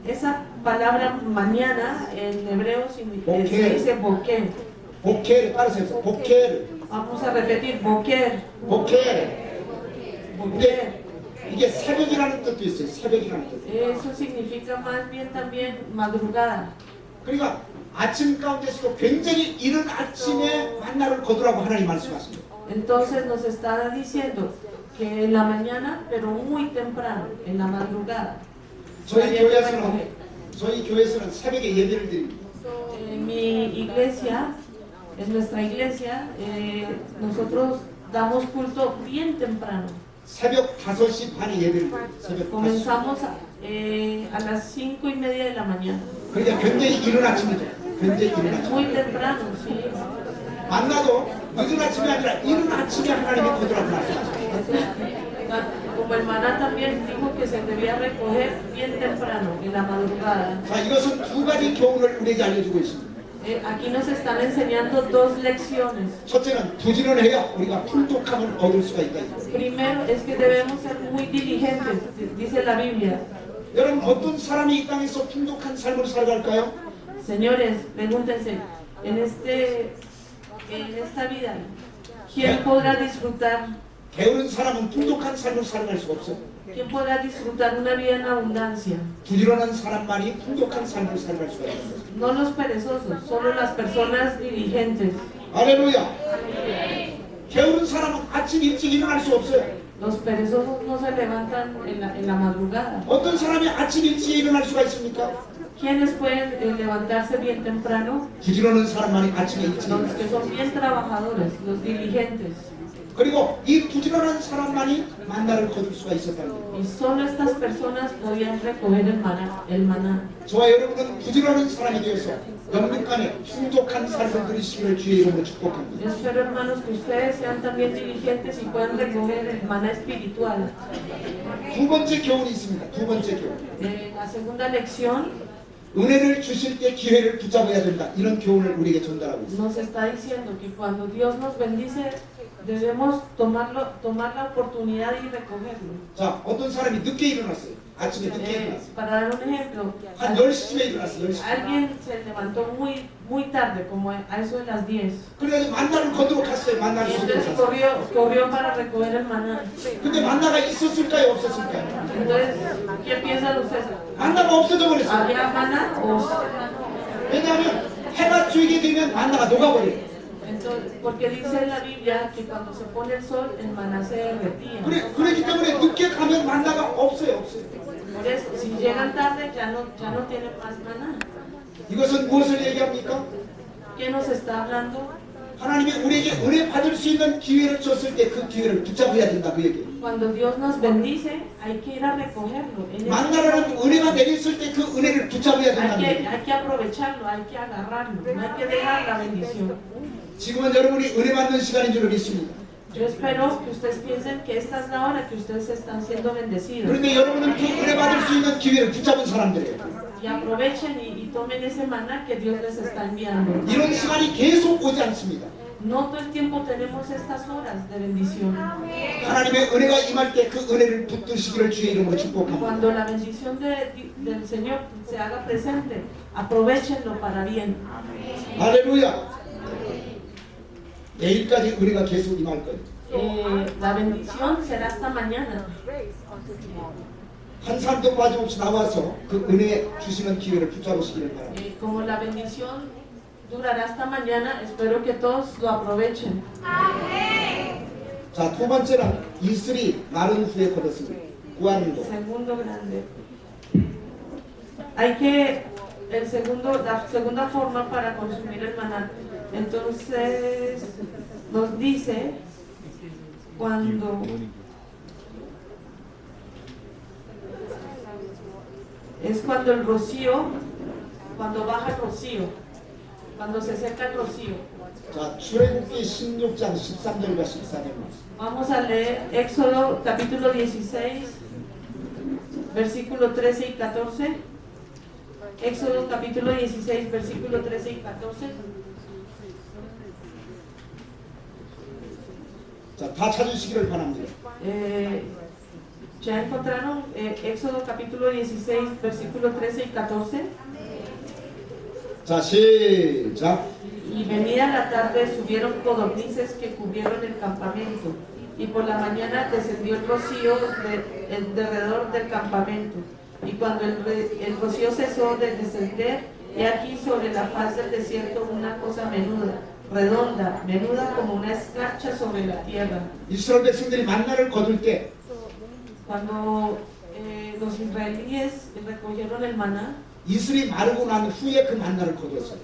Esa palabra mañana en hebreo se dice boker. 보케르 따라서 보케르. Vamos a repetir, boker. 보케르. Boker. 이게 새벽이라는 뜻도 있어요. 새벽이라는 뜻. Eso significa más bien también madrugada. 그러니까 아침 가운데서도 굉장히 이른 아침에 만나를 거두라고 하나님 말씀하십니다. Entonces nos está diciendo que en la mañana, pero muy temprano, en la madrugada. 저희 교회에서는 새벽에 예배를 드립니다. En mi iglesia En nuestra iglesia nosotros damos culto bien temprano. 새벽 5시 반에 예배를 드려요. 새벽 5시. Comenzamos a las 5:30 de la mañana. 그러니까 굉장히 이른 아침이죠. 굉장히 이른 Es 아침. muy temprano, sí. 만나도 늦은 아침이 아니라 이른 아침에 하나님이 거두라고 말씀하셨어요. Como el maná también dijo que se debía recoger bien temprano, en la madrugada. 자, 이것은 두 가지 교훈을 우리에게 알려주고 있습니다. Aquí nos están enseñando dos lecciones. 첫째는 부지런해야 우리가 풍족함을 얻을 수가 있다. 이거예요. Primero es que debemos ser muy diligentes, dice la Biblia. 여러분 어떤 사람이 이 땅에서 풍족한 삶을 살아갈까요? Señores, pregúntense, en esta vida, ¿quién podrá disfrutar? 게으른 사람은 풍족한 삶을 살아갈 수가 없어요. ¿Quién podrá disfrutar una vida en abundancia? 부지런한 사람만이 풍족한 삶을 살아갈 수가 있는 거죠. No los perezosos, solo las personas diligentes. 할렐루야. 게으른 사람은 아침 일찍 일어날 수 없어요. Los perezosos no se levantan en la madrugada. 어떤 사람이 아침 일찍 일어날 수가 있습니까? ¿Quiénes pueden levantarse bien temprano? 부지런한 사람만이 아침에 일찍 Los 일어나요. que son bien trabajadores, los diligentes. 그리고 이 부지런한 사람만이 만나를 거둘 수가 있었다는 거예요. Y solo estas personas podían recoger el maná. 저와 여러분은 부지런한 사람이 되어서 영육간에 풍족한 삶을 누리시기를 주의 이름으로 축복합니다. Yo espero, hermanos, que ustedes sean también diligentes y puedan recoger el maná espiritual. 두 번째 교훈이 있습니다. 두 번째 교훈. La segunda lección 은혜를 주실 때 기회를 붙잡아야 된다. 이런 교훈을 우리에게 전달하고 있습니다. nos está diciendo que cuando Dios nos bendice, debemos tomar la oportunidad y recogerlo. 자, 어떤 사람이 늦게 일어났어요. 아침에 늦게 일어났어요. Para dar un ejemplo, 한 10시쯤에 일어났어요. 10시. alguien se levantó muy tarde, como a eso de las 10. 그래서 만나를 거두러 갔어요. 만나를 Y 거두러 entonces 갔어요. corrió para recoger el maná. 근데 만나가 있었을까요? 없었을까요? Entonces, ¿qué piensan ustedes? 만나가 없어져 버렸어요. ¿Había maná o...? 왜냐하면 해가 쬐게 되면 만나가 녹아버려요. Entonces, porque dice en la Biblia que cuando se pone el sol, el maná se derretía. 그렇기 때문에 늦게 가면 만나가 없어요. Por eso, si llegan tarde, ya no tienen más maná. 이것은 무엇을 얘기합니까? ¿Qué nos está hablando? 하나님이 우리에게 은혜 받을 수 있는 기회를 줬을 때 그 기회를 붙잡아야 된다 그 얘기예요. Cuando Dios nos bendice, hay que ir a recogerlo. En ese 만나라는 tiempo, 은혜가 내렸을 때 그 은혜를 붙잡아야 된다는 거예요. hay que aprovecharlo, hay que agarrarlo, no hay que dejar la bendición. 지금은 여러분이 은혜 받는 시간인 줄 믿습니다. Yo espero que ustedes piensen que esta es la hora que ustedes están siendo bendecidos. 그런데 여러분은 그 은혜 받을 수 있는 기회를 붙잡은 사람들이에요. Y aprovechen y tomen ese maná que Dios les está enviando. 이런 시간이 계속 오지 않습니다. No todo el tiempo tenemos estas horas de bendición. 하나님의 은혜가 임할 때 그 은혜를 붙드시기를 주의 이름으로 축복합니다. Cuando la bendición del Señor se haga presente, aprovechenlo para bien. 할렐루야. 내일까지 은혜가 계속 임할 거예요. La bendición será hasta mañana. 한 사람도 빠짐없이 나와서 그 은혜 주시는 기회를 붙잡으시기를 바랍니다. Como la bendición durará hasta mañana, espero que todos lo aprovechen. 자, 두 번째는 이슬이 마른 후에 거뒀습니다. 구하는 것. Segundo grande. La segunda forma para consumir el maná. Entonces nos dice cuando el rocío, cuando baja el rocío, cuando se seca el rocío. 자, 출애굽기 16장 13절과 14절 말씀. Vamos a leer Éxodo capítulo 16, versículo 13 y 14. Éxodo capítulo 16, versículo 13 y 14. 자, 다 찾으시기를 바랍니다. ¿Ya encontraron Éxodo capítulo 16, versículo 13 y 14? 자, 시작. Y venida la tarde subieron codornices que cubrieron el campamento, y por la mañana descendió el rocío alrededor del campamento. Y cuando el rocío cesó de descender, he aquí sobre la faz del desierto una cosa menuda, redonda, menuda como una escarcha sobre la tierra. 이스라엘 백성들이 만나를 거둘 때 Cuando los israelíes recogieron el maná, 이슬이 마르고 난 후에 그 만나를 거두었어요.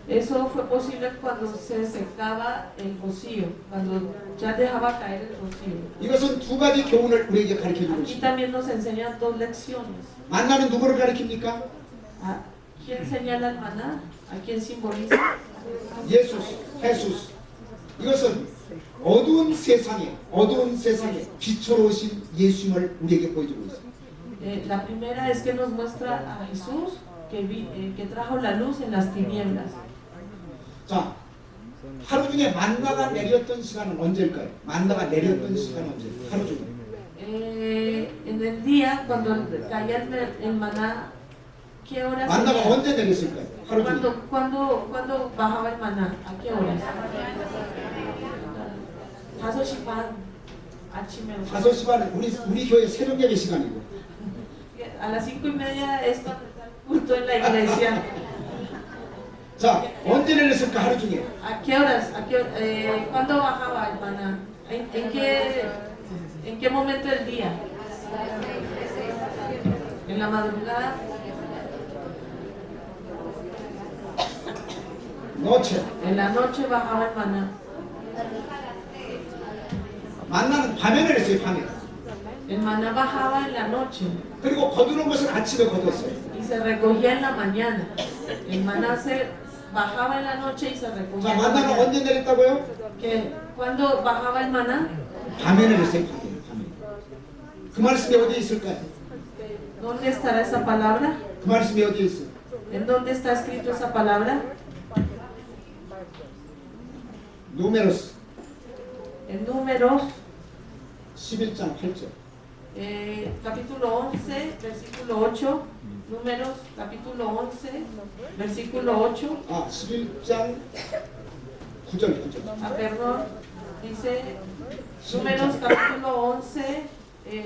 Eso fue posible cuando se secaba el rocío, cuando ya dejaba caer el rocío. 이것은 두 가지 교훈을 우리에게 가르쳐주고 Aquí 있습니다. también nos enseñan dos lecciones. 만나는 누구를 가르칩니까? ¿A quién señala el maná? ¿A quién simboliza? 예수스, 헤수스. 이것은 어두운 세상에 빛으로 오신 예수님을 우리에게 보여주고 있습니다. La primera es que nos muestra a Jesús que trajo la luz en las tinieblas. 자, 하루 중에 만나가 내렸던 시간은 언제일까요? 만나가 내렸던 시간은 언제일까요? 하루 중에. En el día, cuando caía el maná, ¿qué hora 만나가 sería? 언제 내렸을까요? 하루 중에. ¿Cuándo bajaba el maná? ¿A qué horas? 5시 반 아침에 5시 반에 우리 교회 새벽 예배 시간이고. a las 5:30 es culto en la iglesia. 자, 언제 내렸을까 하루 중에? ¿A qué horas? ¿Cuándo bajaba el maná? ¿En qué momento del día? En la madrugada. 노체. En la noche bajaba el maná. 만나는 밤에 내렸어요, 밤에. El maná bajaba en la noche 그리고 거두는 것은 아침에 거두었어요. y se recogía en la mañana. El maná se bajaba en la noche y se recogía 자, en la 만나는 mañana. 언제 내렸다고요? ¿Cuándo bajaba el maná? 밤에 내렸어요, 밤에. 그 말씀이 어디에 있을까요? ¿Dónde estará esa palabra? 그 말씀이 어디에 있어요? ¿En dónde está escrito esa palabra? 누메로스 En Números 11장 8절. capítulo 11, versículo 8. Números capítulo 11, versículo 8. 11장 9절. Perdón, dice Números capítulo 11,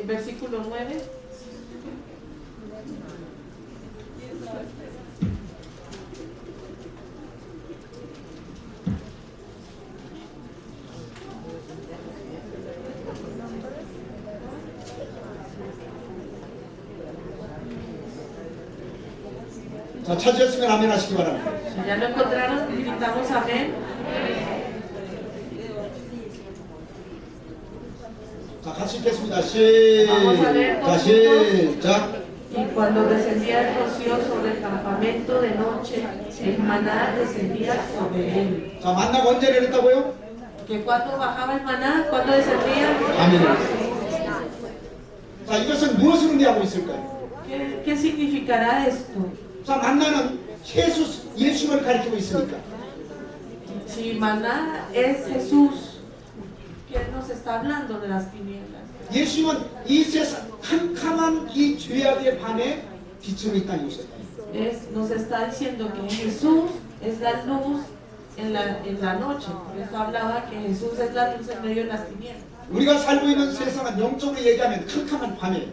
versículo 9. 자, 찾으셨으면 아멘 하시기 바랍니다. Si ya lo encontraron, gritamos amén. 자, 같이 읽겠습니다. 시작. Y cuando descendía el rocío sobre el campamento de noche, el maná descendía sobre él. 자, 만나가 언제 내렸다고요? Que cuando bajaba el maná, cuando descendía, 아멘. 자, 이것은 무엇을 의미하고 있을까요? ¿qué significará esto? 자, 만나는 예수를 가리키고 있으니까. Si maná es Jesús, ¿qué nos está hablando de las tinieblas? 예수님은 이 세상 캄캄한 이 죄악의 밤에 빛으로 이 땅에 오셨다. Nos está diciendo que Jesús es la luz en la noche. Por eso hablaba que Jesús es la luz en medio de las tinieblas. 우리가 살고 있는 세상은 영적으로 얘기하면 캄캄한 밤에.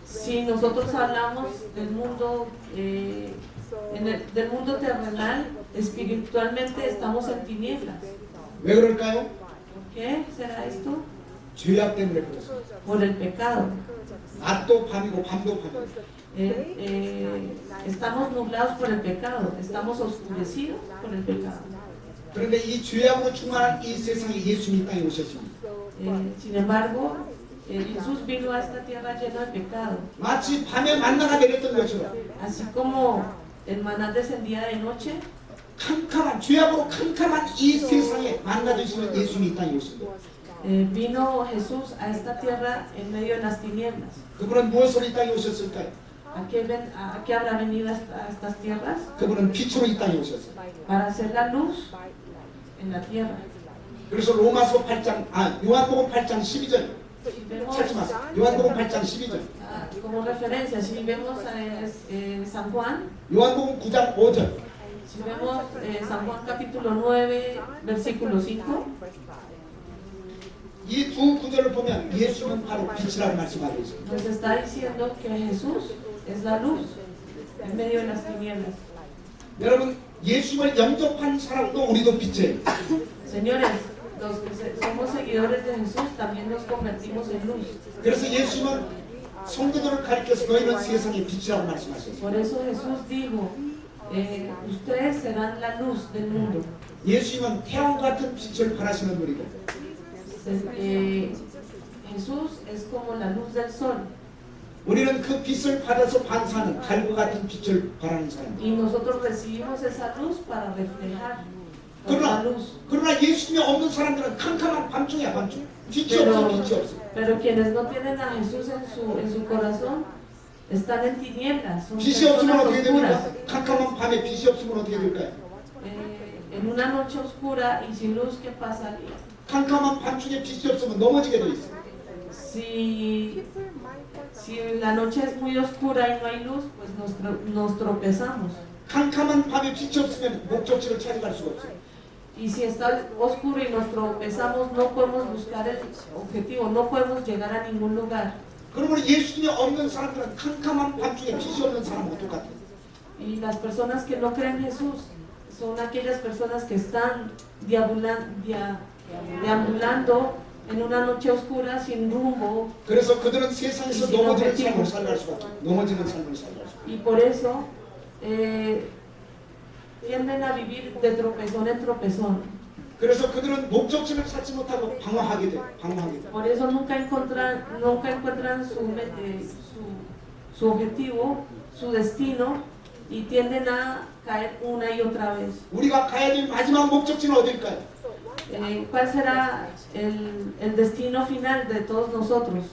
Si nosotros hablamos del mundo, del mundo terrenal, espiritualmente estamos en tinieblas. 왜 그럴까요? ¿Por qué será esto? 죄악 때문에 그렇습니다. Por el pecado. 낮도 밤이고 밤도 밤이고. Estamos nublados por el pecado, estamos oscurecidos por el pecado. 그런데 이 죄악으로 충만한 이 세상에 예수님이 이 땅에 오셨습니다. Sin embargo, Jesús vino a esta tierra llena de pecado. 마치 밤에 만나가 내렸던 것처럼 Así como el maná descendía de noche, 캄캄한 죄악으로 캄캄한 이 세상에 만나 주시는 예수님이 이 땅에 오신 거예요. vino Jesús a esta tierra en medio de las tinieblas. 그분은 무엇으로 이 땅에 오셨을까요? ¿A qué habrá venido a estas tierras? 그분은 빛으로 이 땅에 오셨어요. Para hacer la luz en la tierra. 그래서 로마서 8장, 요한복음 8장 12절. Si vemos, 찾지 마세요. 요한복음 8장 12절. como referencia, si vemos San Juan, 요한복음 9장 5절. si vemos San Juan capítulo 9, versículo 5, 이 두 구절을 보면 예수는 바로 빛이라고 말씀하고 있습니다. nos está diciendo que Jesús es la luz en medio de las tinieblas. 여러분, 예수를 영접한 사람도 우리도 빛이에요. Señores, los que somos seguidores de Jesús también nos convertimos en luz. 그래서 예수는 성도들을 가리켜서 너희는 세상의 빛이라고 말씀하셨어요. Por eso Jesús dijo ustedes serán la luz del mundo. 예수님은 태양 같은 빛을 발하시는 분이고 Jesús es como la luz del sol 우리는 그 빛을 받아서 반사하는 달과 같은 빛을 발하는 사람. y nosotros recibimos esa luz para reflejar la luz. 그러나 예수님이 없는 사람들은 캄캄한 밤중이야, 밤중. 빛이 없어, 빛이 없어. Pero quienes no tienen a Jesús en su corazón están en tinieblas, son 빛이 없으면 personas 어떻게 됩니까? oscuras. 캄캄한 밤에 빛이 없으면 어떻게 될까요? En una noche oscura y sin luz, ¿qué pasaría? 캄캄한 밤중에 빛이 없으면 넘어지게 돼 있어. Si la noche es muy oscura y no hay luz, pues nos tropezamos. 캄캄한 밤에 빛이 없으면 목적지를 찾아갈 수가 없어. Y si está oscuro y nos tropezamos, no podemos buscar el objetivo, no podemos llegar a ningún lugar. 그러므로 예수님이 없는 사람들은 캄캄한 밤중에 빛이 없는 사람하고 똑같아. Y las personas que no creen en Jesús son aquellas personas que están deambulando en una noche oscura sin rumbo. 그래서 그들은 세상에서 sin 넘어지는 objetivo. 삶을 살갈 수가 없어. 넘어지는 삶을 살갈 수. Y por eso tienden a vivir de tropezón en tropezón. 그래서 그들은 목적지를 찾지 못하고 방황하게 돼. 방황하게 돼. Por eso nunca encuentran su objetivo, su destino, y tienden a caer una y otra vez. 우리가 가야 될 마지막 목적지는 어딜까요? ¿Cuál será el destino final de todos nosotros?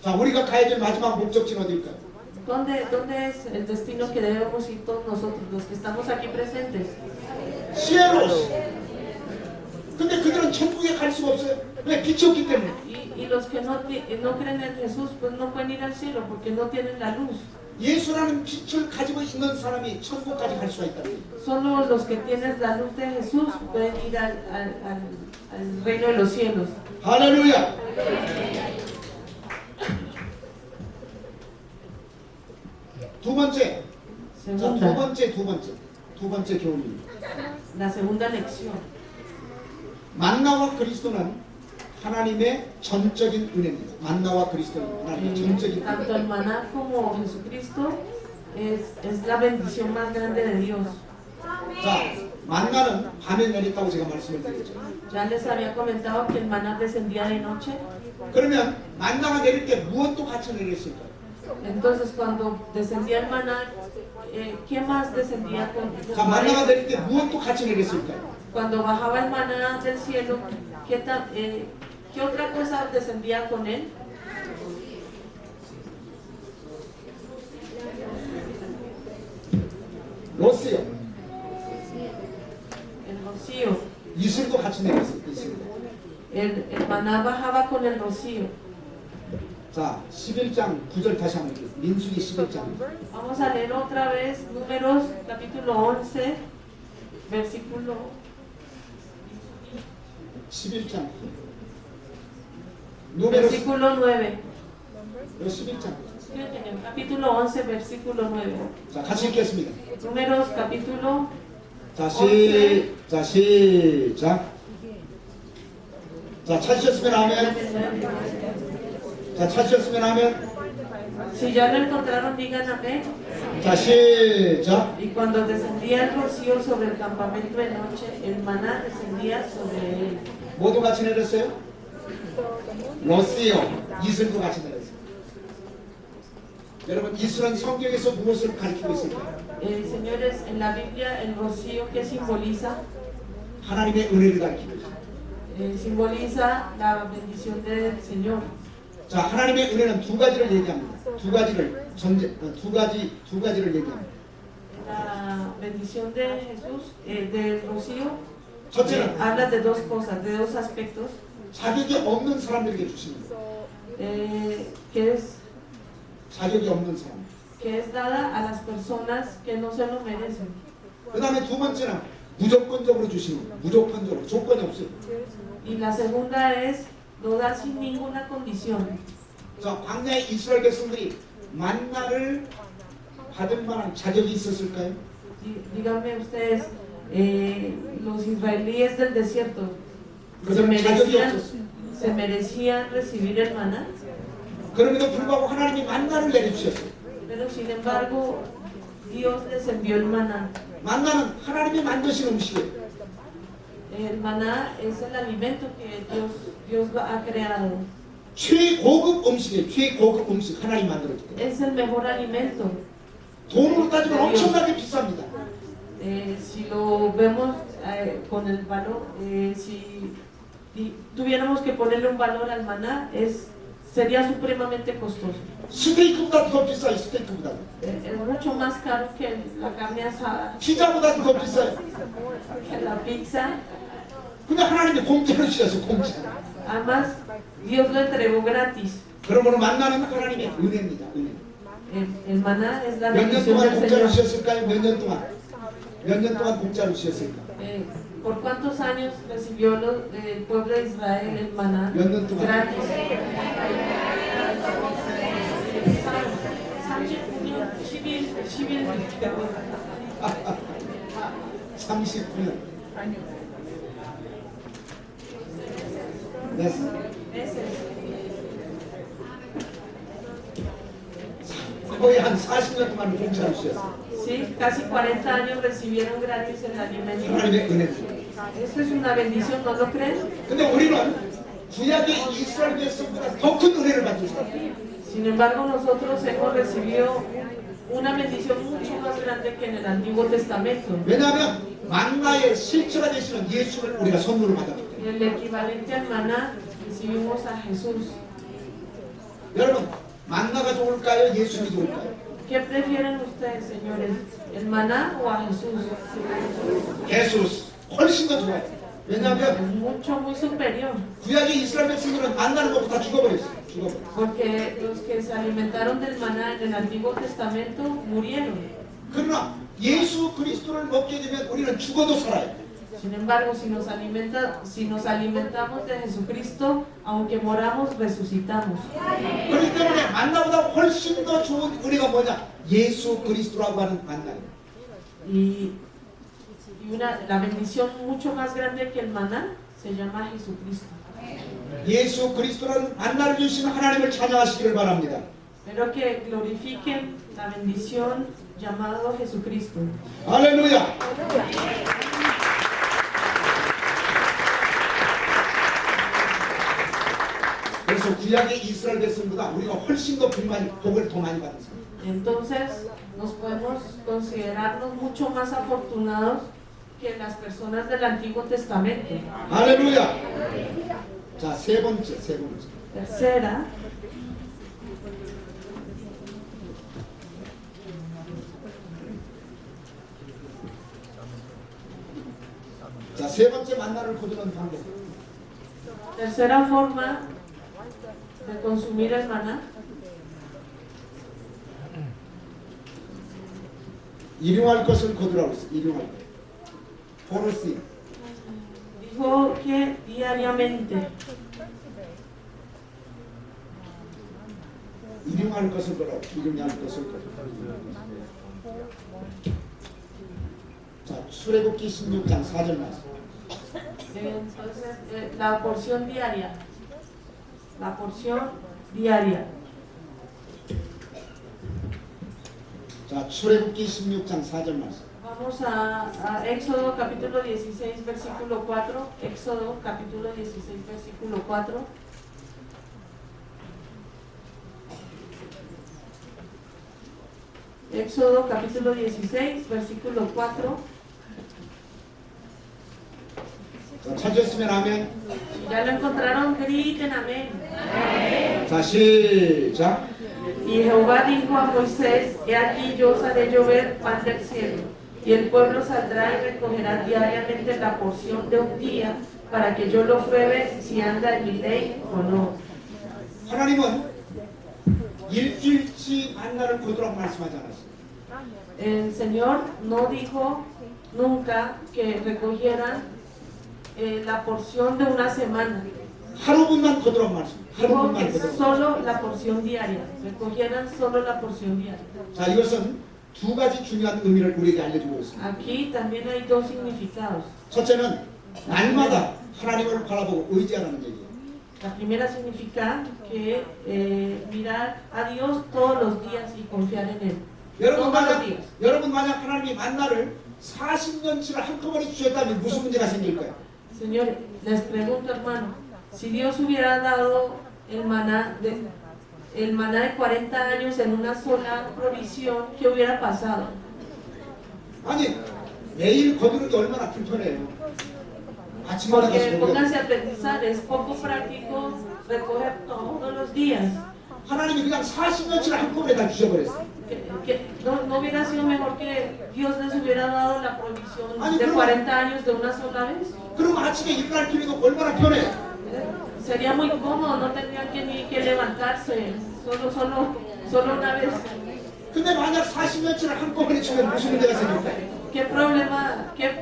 자, 우리가 가야 될 마지막 목적지는 어딜까요? ¿Dónde es el destino que debemos ir todos nosotros, los que estamos aquí presentes? 시에로스. 근데 그들은 천국에 갈 수가 없어요. 왜? 빛이 없기 때문에. Y los que no creen en Jesús, pues no pueden ir al cielo porque no tienen la luz. 예수라는 빛을 가지고 있는 사람이 천국까지 갈 수가 있다. Solo los que tienen la luz de Jesús pueden ir al reino de los cielos. 할렐루야. 두 번째. 자, 두 번째 교훈입니다. La segunda lección. 만나와 그리스도는 하나님의 전적인 은혜입니다. 만나와 그리스도는 하나님의 전적인 Tanto el 은혜. maná como Jesucristo es la bendición más grande de Dios. 자, 만나는 밤에 내렸다고 제가 말씀을 드렸죠. Ya les había comentado que el maná descendía de noche. 그러면 만나가 내릴 때 무엇도 같이 내렸을까요? Entonces cuando descendía el maná, ¿qué más descendía con 자, 만나가 내릴 때 무엇도 같이 내렸을까요? Cuando bajaba el maná del cielo, ¿qué otra cosa descendía con él? 로스요. El rocío. 이슬도 같이 내렸어요. 이슬도. El maná bajaba con el rocío. 자, 11장 9절 다시 한번 읽어요. 민수기 11장. Vamos a leer otra vez Números capítulo 11, versículo 11장. números versículo 9. 11장. Capítulo 11, versículo 9. 자, 같이 읽겠습니다. Números capítulo 자, 시작. 자, 찾으셨으면 하면. 자, 찾으셨으면 하면. Si ya lo encontraron, digan amén. 자, 시작. Y cuando descendía el rocío sobre el campamento de noche, el maná descendía sobre él. 모두 같이 내렸어요? 러시오. 이슬도 같이 내렸어요. 여러분, 이슬은 성경에서 무엇을 가리키고 있을까요? Señores, en la Biblia el rocío, ¿qué simboliza? 하나님의 은혜를 가리키고 있어요. Simboliza la bendición del Señor. 자, 하나님의 은혜는 두 가지를 얘기합니다. 두 가지를 얘기합니다. La bendición de Jesús, del rocío, 첫째는 habla de dos cosas, de dos aspectos, 자격이 없는 사람들에게 주십니다. que 자격이 없는 사람. es dada a las personas que no se lo merecen. 그 다음에 두 번째는 무조건적으로 주시는 거예요. 무조건적으로. 조건이 없어요. Y la segunda es no dar sin ninguna condición. 자, 광야의 이스라엘 백성들이 만나를 받을 만한 자격이 있었을까요? Díganme ustedes, los israelíes del desierto, 그들은 자격이 없었어요. ¿se merecían recibir el maná? 그럼에도 불구하고 하나님이 만나를 내려주셨어요. Pero sin embargo, Dios les envió el maná. 만나는 하나님이 만드신 음식이에요. El maná es el alimento que Dios ha creado. 최고급 음식이에요. 최고급 음식 하나님 만들었기 때문에. Es el mejor alimento. 돈으로 따지면 엄청나게 비쌉니다. Si lo vemos con el valor, si tuviéramos que ponerle un valor al maná, sería supremamente costoso. 스테이크보다 더 비싸요. 스테이크보다. Es mucho más caro que la carne asada, 피자보다 더 비싸요. que la pizza. 근데 하나님이 공짜로 주셔서 공짜. Además, Dios lo entregó gratis. 그러므로 만나는 하나님의 은혜입니다. 은혜. El maná es la 몇 년 bendición 동안 del 공짜로 Señor. 주셨을까요? 몇 년 동안? 몇 년 동안 공짜로 주셨을까? ¿Por cuántos años recibió el pueblo de Israel el maná 몇 년 동안? gratis? 39년, 10일 39년. 네. meses. 거의 한 40년 동안 공짜로 주셨어요. Sí, casi 40 años recibieron gratis el alimento. 하나님의 은혜입니다. Esto es una bendición, ¿no lo creen? 근데 우리는 구약의 이스라엘 백성보다 더 큰 은혜를 받고 있어요. Sin embargo, nosotros hemos recibido una bendición mucho más grande que en el Antiguo Testamento. 왜냐하면 만나의 실체가 되시는 예수를 우리가 선물을 받았기 때문에. El equivalente al maná recibimos a Jesús. 여러분, 만나가 좋을까요? 예수님이 좋을까요? ¿Qué prefieren ustedes, señores? ¿El maná o a Jesús? 예수 훨씬 더 좋아요. Es 왜냐하면 muy superior. 구약의 이스라엘 백성들은 만나를 먹고 다 죽어버렸어요. 죽어버렸어요. Porque los que se alimentaron del maná en el Antiguo Testamento murieron. 그러나 예수 그리스도를 먹게 되면 우리는 죽어도 살아요. Sin embargo, si nos alimentamos de Jesucristo, aunque moramos, resucitamos. 그렇기 때문에 만나보다 훨씬 더 좋은 우리가 뭐냐? 예수 그리스도라고 하는 만나예요. Y la bendición mucho más grande que el maná se llama Jesucristo. 예수 그리스도라는 만나를 주시는 하나님을 찬양하시기를 바랍니다. Espero que glorifiquen la bendición llamado Jesucristo. 할렐루야. 그래서 구약의 이스라엘 백성보다 우리가 훨씬 더 복을 더 많이 받았습니다. Entonces, nos podemos considerarnos mucho más afortunados que las personas del Antiguo Testamento. 할렐루야. 자, 세 번째. Tercera, 자, 세 번째 만나를 거두는 방법. tercera forma de consumir el maná. 일용할 것을 거두라고 했어요. 일용할 것. 포르시. Dijo que diariamente. 일용할 것을 거두라고. 일용할 것을 거두라. 자, 출애굽기 16장 4절 말씀. Entonces, la porción diaria. La porción diaria. 자, 출애굽기 16장 4절 말씀. Vamos a Éxodo capítulo 16, versículo 4. Éxodo capítulo 16, versículo 4. Éxodo capítulo 16, versículo 4. 자, 찾으셨으면 아멘. Si ya lo encontraron, griten amén. 자, 시작. Y Jehová dijo a Moisés: He aquí yo os haré llover pan del cielo, y el pueblo saldrá y recogerá diariamente la porción de un día, para que yo lo pruebe si anda en mi ley o no. 하나님은 일주일치 만나를 거두라고 말씀하지 않았어요. El Señor no dijo nunca que recogieran la porción de una semana. 하루분만 거두라고 말씀. Dijo 하루분만 que 거두라고. solo la porción diaria, recogieran solo la porción diaria. 자, 이것은 두 가지 중요한 의미를 우리에게 알려주고 있습니다. Aquí también hay dos significados. 첫째는 날마다 하나님을 바라보고 의지하라는 얘기예요. La primera significa que mirar a Dios todos los días y confiar en Él. 여러분 todos los 만약 días. 여러분 만약 하나님이 만나를 40년치를 한꺼번에 주셨다면 무슨 문제가 생길까요? Señor, les pregunto, hermano, si Dios hubiera dado el maná de 40 años en una sola provisión, ¿qué hubiera pasado? 아니 매일 거두는 게 얼마나 불편해요. 아침마다 가서 Porque 먹어야 pónganse 돼. a pensar, es poco práctico recoger todos los días. 하나님이 그냥 40년치를 한꺼번에 다 주셔버렸어요. No hubiera sido mejor que Dios les hubiera dado la provisión de 40 años de una sola vez. 그럼 아침에 일어날 필요도 없고 얼마나 편해. Sería muy cómodo, no tendrían que ni que levantarse, solo una vez. 근데 만약 40년치를 한꺼번에 주면 무슨 문제가 생길까요? ¿Qué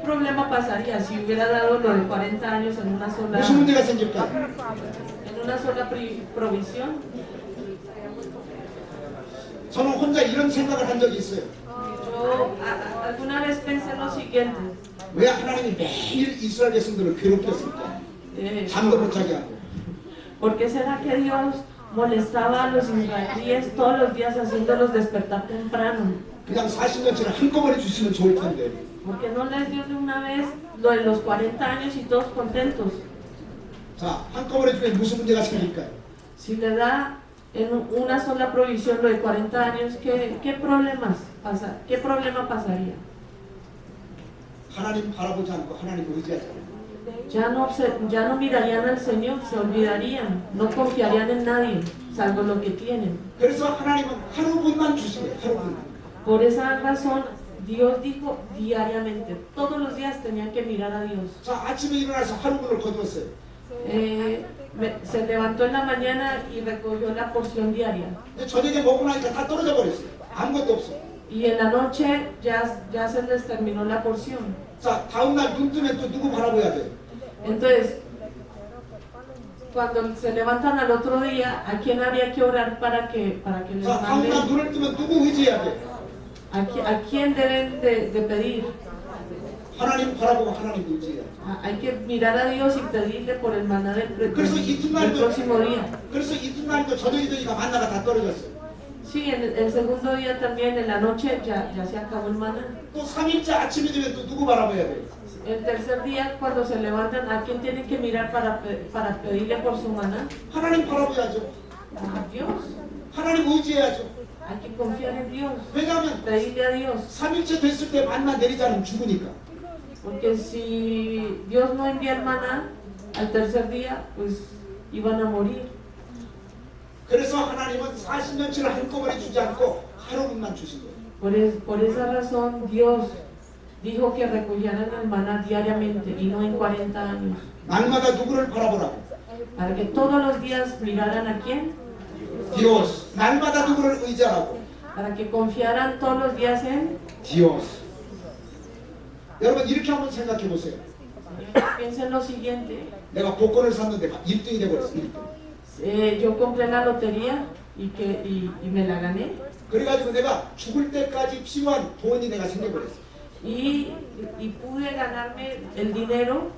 problema pasaría si hubiera dado lo de 40 años en una sola, 무슨 문제가 생길까요? provisión? 저는 혼자 이런 생각을 한 적이 있어요. Yo alguna vez pensé lo siguiente, 왜 하나님이 매일 이스라엘 백성들을 괴롭혔을까? 잠도 못 자게 하고. ¿por qué será que Dios molestaba a los israelíes todos los días haciéndolos despertar temprano? 그냥 40년치를 한꺼번에 주시면 좋을 텐데. ¿Por qué no les dio de una vez lo de los 40 años y todos contentos? 자, 한꺼번에 주면 무슨 문제가 생길까요? Si le da en una sola provisión lo de 40 años, ¿qué problema pasaría? 하나님 바라보지 않고 하나님 의지하지 않고. Ya no mirarían al Señor, se olvidarían, no confiarían en nadie, salvo lo que tienen. 그래서 하나님은 하루분만 주시게 하루분. Por esa razón, Dios dijo diariamente, todos los días tenían que mirar a Dios. 자, 아침에 일어나서 하루분을 거두었어요. Se levantó en la mañana y recogió la porción diaria. 근데 저녁에 먹고 나니까 다 떨어져 버렸어요. 아무것도 없어. Y en la noche ya se les terminó la porción. 자, 다음날 눈 뜨면 또 누구 바라봐야 돼요? Entonces, cuando se levantan al otro día, ¿a quién habría que orar para que les 자, 다음날 manden? 눈을 뜨면 누구 의지해야 돼? ¿A quién deben de pedir? 하나님 바라보고 하나님 의지해야 돼. Hay que mirar a Dios y pedirle por el maná del 그래서 이튿날도 próximo día. 그래서 이튿날도 저녁이 되니까 만나가 다 떨어졌어요. Sí, en el segundo día también, en la noche, ya se acabó el maná. 또 3일째 아침이 되면 또 누구 바라봐야 돼? El tercer día, cuando se levantan, ¿a quién tienen que mirar para pedirle por su maná? 하나님 바라봐야죠. A Dios. 하나님 의지해야죠. Hay que confiar en Dios, 왜냐하면 pedirle a Dios. 3일째 됐을 때 만나 내리지 않으면 죽으니까. Porque si Dios no envía el maná al tercer día, pues iban a morir. 그래서 하나님은 40년치를 한꺼번에 주지 않고 하루분만 주신 거예요. Por esa razón, Dios dijo que recogieran el maná diariamente y no en 40 años. 날마다 누구를 바라보라고? Para que todos los días miraran a quién, 디오스. 날마다 누구를 의지하라고? para que confiaran todos los días en. 디오스. 여러분 이렇게 한번 생각해 보세요. Piensen lo siguiente, 내가 복권을 샀는데 1등이 돼버렸어. 1등. yo compré la lotería y me la gané 그래가지고 내가 죽을 때까지 필요한 돈이 내가 생겨버렸어. y pude ganarme el dinero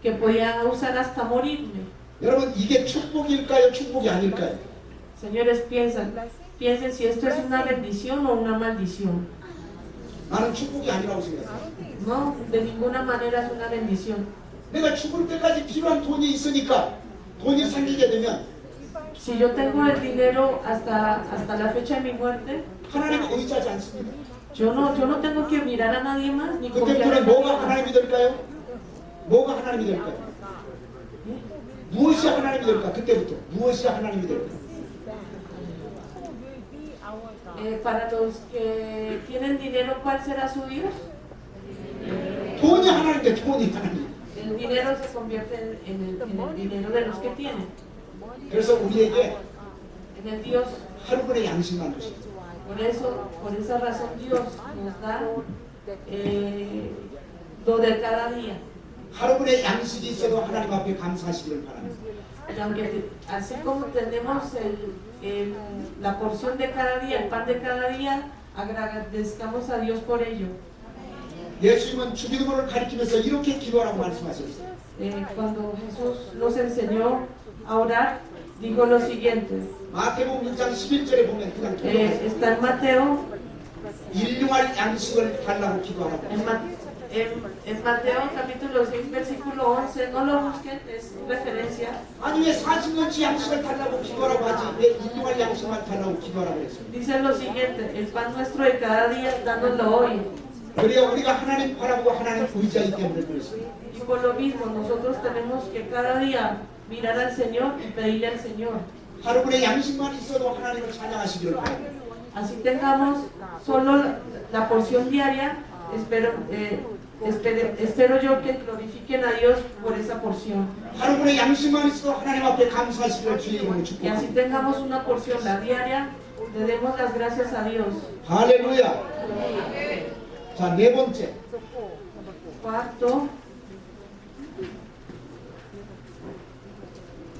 que podía usar hasta morirme. 여러분 이게 축복일까요? 축복이 아닐까요? Señores, piensen si esto es una bendición o una maldición. 나는 축복이 아니라고 생각해. No, de ninguna manera es una bendición. 내가 죽을 때까지 필요한 돈이 있으니까 돈이 생기게 되면 Si yo tengo el dinero hasta la fecha de mi muerte, 하나님을 의지하지 않습니다. yo no tengo que mirar a nadie más ni confiar 그때부터는 en 뭐가 nadie más. 하나님이 될까요? 뭐가 하나님이 될까요? 무엇이 하나님이 될까? 그때부터 무엇이 하나님이 될까? Para los que tienen dinero, ¿cuál será su Dios? 돈이 하나님인데 돈이 하나님. El dinero se convierte en el dinero de los que tienen, 그래서 우리에게 en el Dios. 하루분의 양식만 주시고 Por esa razón Dios nos da lo de cada día. 하루분의 양식이 있어도 하나님 앞에 감사하시기를 바랍니다. Y aunque así como tenemos la porción de cada día, el pan de cada día, agradezcamos a Dios por ello. 예수님은 주기도문을 가리키면서 이렇게 기도하라고 말씀하셨어요. Cuando Jesús nos enseñó a orar, dijo lo siguiente. 마태복음 6장 11절에 보면 그냥 기도하세요. Está en Mateo 일용할 양식을 달라고 기도하라고. En Mateo capítulo 6 versículo 11, no lo busquen, es referencia. 아니 왜 40년치 양식을 달라고 기도하라고 하지? 왜 일용할 양식만 달라고 기도하라고 했어요? Dice lo siguiente, el pan nuestro de cada día, dánoslo hoy. 그래야 우리가 하나님 바라보고 하나님 의지하기 때문에 그랬어요. Y por lo mismo, nosotros tenemos que cada día mirar al Señor y pedirle al Señor. 하루분의 양식만 있어도 하나님을 찬양하시기를 바랍니다. Así tengamos solo la porción diaria, espero yo que glorifiquen a Dios por esa porción. 하루분의 양식만 있어도 하나님 앞에 감사하시기를 주의 이름으로 Y así 축복합니다. tengamos una porción la diaria, le demos las gracias a Dios. 할렐루야. 자, 네 번째. Cuarto,